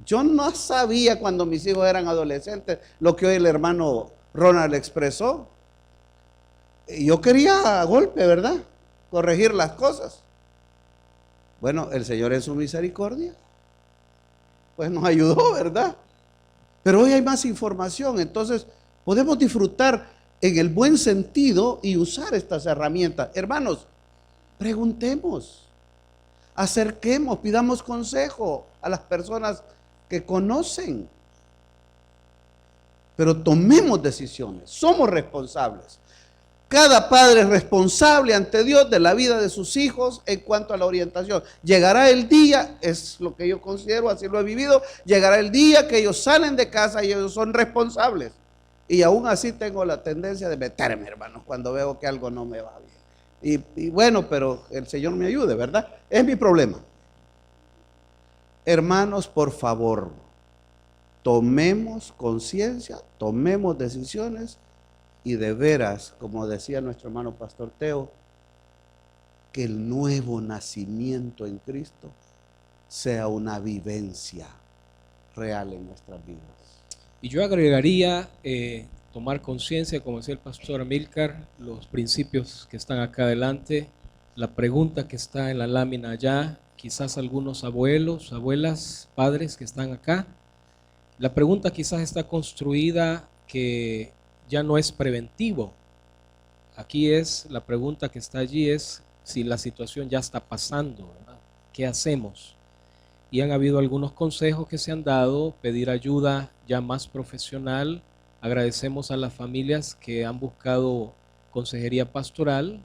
yo no sabía cuando mis hijos eran adolescentes lo que hoy el hermano Ronald expresó. Yo quería a golpe, ¿verdad?, corregir las cosas. Bueno, el Señor en su misericordia pues nos ayudó, ¿verdad? Pero hoy hay más información, entonces podemos disfrutar en el buen sentido y usar estas herramientas. Hermanos, preguntemos, acerquemos, pidamos consejo a las personas que conocen, pero tomemos decisiones, somos responsables. Cada padre es responsable ante Dios de la vida de sus hijos en cuanto a la orientación. Llegará el día, es lo que yo considero, así lo he vivido, llegará el día que ellos salen de casa y ellos son responsables. Y aún así tengo la tendencia de meterme, hermanos, cuando veo que algo no me va bien. Y bueno, pero el Señor me ayude, ¿verdad? Es mi problema. Hermanos, por favor, tomemos conciencia, tomemos decisiones. Y de veras, como decía nuestro hermano Pastor Teo, que el nuevo nacimiento en Cristo sea una vivencia real en nuestras vidas. Y yo agregaría tomar conciencia, como decía el pastor Amílcar, los principios que están acá adelante, la pregunta que está en la lámina allá, quizás algunos abuelos, abuelas, padres que están acá. La pregunta quizás está construida que ya no es preventivo. Aquí es, la pregunta que está allí es si la situación ya está pasando, ¿verdad? ¿Qué hacemos? Y han habido algunos consejos que se han dado, pedir ayuda ya más profesional. Agradecemos a las familias que han buscado consejería pastoral,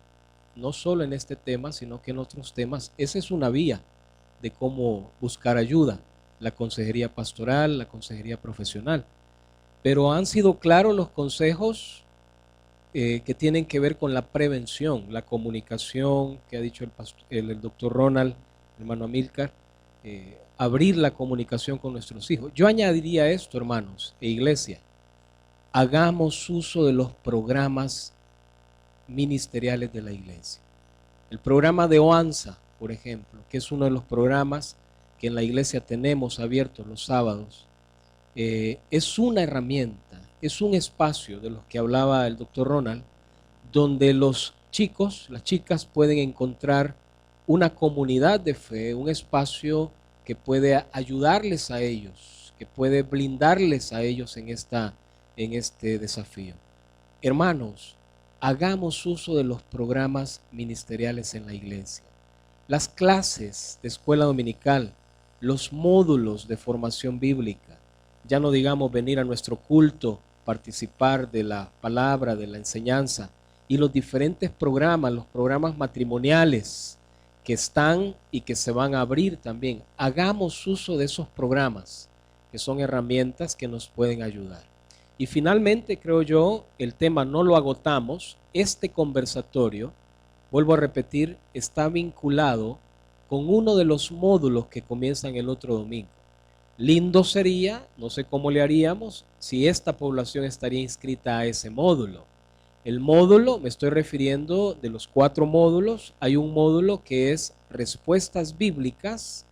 no solo en este tema, sino que en otros temas. Esa es una vía de cómo buscar ayuda, la consejería pastoral, la consejería profesional. Pero han sido claros los consejos que tienen que ver con la prevención, la comunicación que ha dicho el doctor Ronald, el hermano Amílcar, abrir la comunicación con nuestros hijos. Yo añadiría esto, hermanos, e iglesia, hagamos uso de los programas ministeriales de la iglesia. El programa de OANSA, por ejemplo, que es uno de los programas que en la iglesia tenemos abiertos los sábados, es una herramienta, es un espacio de los que hablaba el doctor Ronald, donde los chicos, las chicas pueden encontrar una comunidad de fe, un espacio que puede ayudarles a ellos, que puede blindarles a ellos en este desafío. Hermanos, hagamos uso de los programas ministeriales en la iglesia. Las clases de escuela dominical, los módulos de formación bíblica, ya no digamos venir a nuestro culto, participar de la palabra, de la enseñanza, y los diferentes programas, los programas matrimoniales que están y que se van a abrir también. Hagamos uso de esos programas, que son herramientas que nos pueden ayudar. Y finalmente, creo yo, el tema no lo agotamos. Este conversatorio, vuelvo a repetir, está vinculado con uno de los módulos que comienzan el otro domingo. Lindo sería, no sé cómo le haríamos, si esta población estaría inscrita a ese módulo. El módulo, me estoy refiriendo de los 4 módulos, hay un módulo que es respuestas bíblicas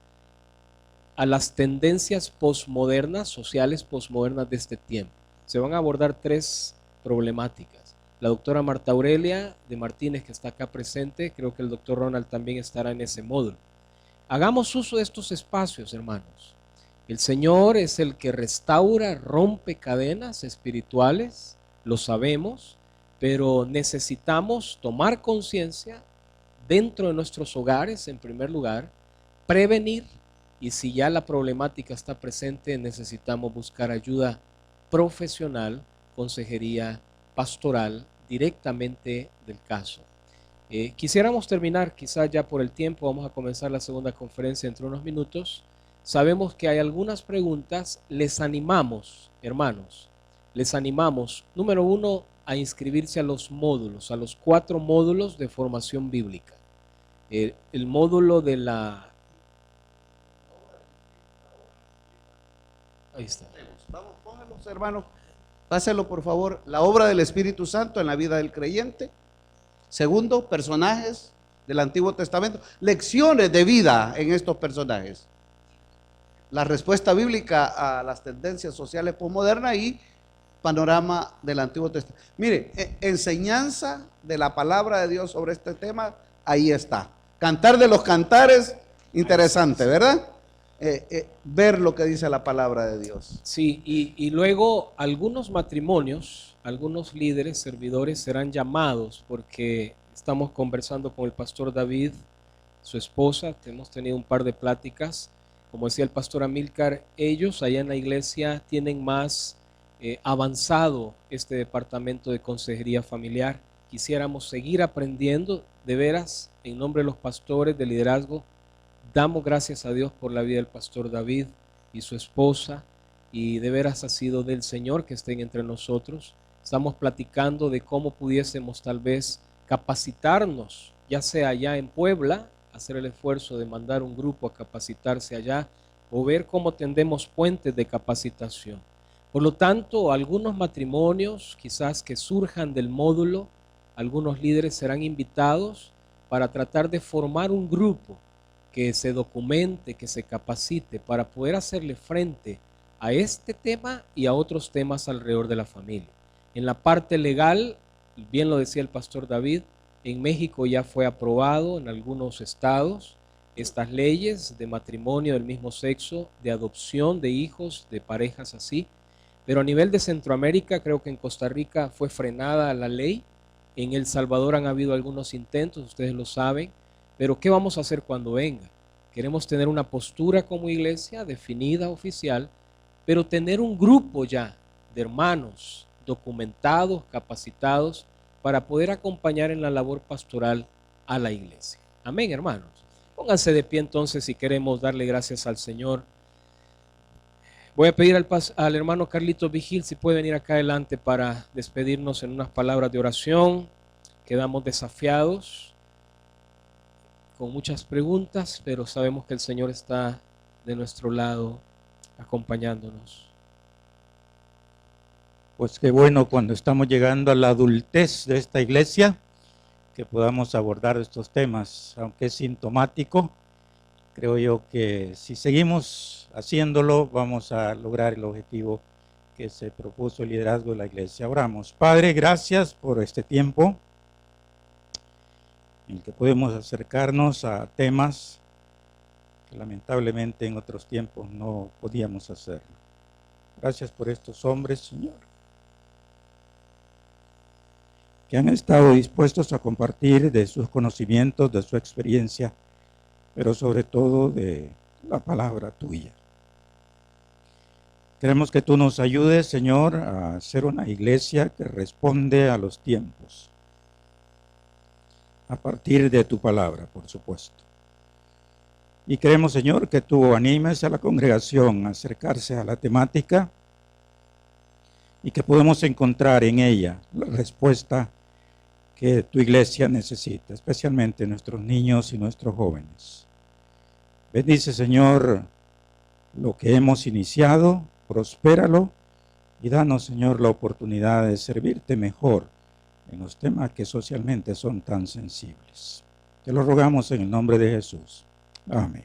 a las tendencias posmodernas, sociales posmodernas de este tiempo. Se van a abordar 3 problemáticas. La doctora Marta Aurelia de Martínez, que está acá presente, creo que el doctor Ronald también estará en ese módulo. Hagamos uso de estos espacios, hermanos. El Señor es el que restaura, rompe cadenas espirituales, lo sabemos, pero necesitamos tomar conciencia dentro de nuestros hogares, en primer lugar, prevenir, y si ya la problemática está presente, necesitamos buscar ayuda profesional, consejería pastoral, directamente del caso. Quisiéramos terminar, quizás ya por el tiempo, vamos a comenzar la segunda conferencia entre unos minutos. Sabemos que hay algunas preguntas, les animamos, hermanos, les animamos, número 1, a inscribirse a los módulos, a los 4 módulos de formación bíblica. El módulo de la... Ahí está. Vamos, pónganlos, hermanos. Pásenlo, por favor. La obra del Espíritu Santo en la vida del creyente. Segundo, personajes del Antiguo Testamento. Lecciones de vida en estos personajes. La respuesta bíblica a las tendencias sociales posmodernas y panorama del Antiguo Testamento. Mire, enseñanza de la palabra de Dios sobre este tema, ahí está. Cantar de los cantares, interesante, ¿verdad? Ver lo que dice la palabra de Dios. Sí, y luego algunos matrimonios, algunos líderes, servidores serán llamados porque estamos conversando con el pastor David, su esposa, hemos tenido un par de pláticas. Como decía el pastor Amílcar, ellos allá en la iglesia tienen más avanzado este departamento de consejería familiar. Quisiéramos seguir aprendiendo, de veras, en nombre de los pastores de liderazgo. Damos gracias a Dios por la vida del pastor David y su esposa, y de veras ha sido del Señor que estén entre nosotros. Estamos platicando de cómo pudiésemos tal vez capacitarnos, ya sea allá en Puebla, hacer el esfuerzo de mandar un grupo a capacitarse allá, o ver cómo tendemos puentes de capacitación. Por lo tanto, algunos matrimonios quizás que surjan del módulo, algunos líderes serán invitados para tratar de formar un grupo que se documente, que se capacite para poder hacerle frente a este tema y a otros temas alrededor de la familia. En la parte legal, bien lo decía el pastor David, en México ya fue aprobado en algunos estados estas leyes de matrimonio del mismo sexo, de adopción de hijos, de parejas así, pero a nivel de Centroamérica, creo que en Costa Rica fue frenada la ley, en El Salvador han habido algunos intentos, ustedes lo saben, pero ¿qué vamos a hacer cuando venga? Queremos tener una postura como iglesia definida, oficial, pero tener un grupo ya de hermanos documentados, capacitados, para poder acompañar en la labor pastoral a la iglesia. Amén, hermanos. Pónganse de pie entonces si queremos darle gracias al Señor. Voy a pedir al hermano Carlitos Vigil si puede venir acá adelante para despedirnos en unas palabras de oración. Quedamos desafiados con muchas preguntas, pero sabemos que el Señor está de nuestro lado acompañándonos. Pues qué bueno cuando estamos llegando a la adultez de esta iglesia, que podamos abordar estos temas, aunque es sintomático. Creo yo que si seguimos haciéndolo, vamos a lograr el objetivo que se propuso el liderazgo de la iglesia. Oramos. Padre, gracias por este tiempo en que podemos acercarnos a temas que lamentablemente en otros tiempos no podíamos hacerlo. Gracias por estos hombres, Señor, que han estado dispuestos a compartir de sus conocimientos, de su experiencia, pero sobre todo de la palabra tuya. Queremos que tú nos ayudes, Señor, a ser una iglesia que responde a los tiempos, a partir de tu palabra, por supuesto. Y queremos, Señor, que tú animes a la congregación a acercarse a la temática y que podamos encontrar en ella la respuesta que tu iglesia necesita, especialmente nuestros niños y nuestros jóvenes. Bendice, Señor, lo que hemos iniciado, prospéralo y danos, Señor, la oportunidad de servirte mejor en los temas que socialmente son tan sensibles. Te lo rogamos en el nombre de Jesús. Amén.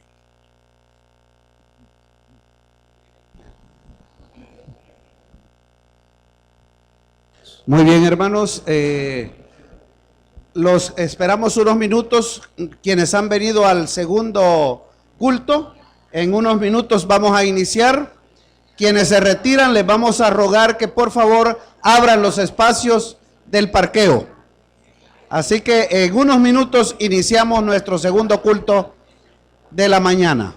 Muy bien, hermanos. Los esperamos unos minutos, quienes han venido al segundo culto. En unos minutos vamos a iniciar. Quienes se retiran, les vamos a rogar que por favor abran los espacios del parqueo. Así que en unos minutos iniciamos nuestro segundo culto de la mañana.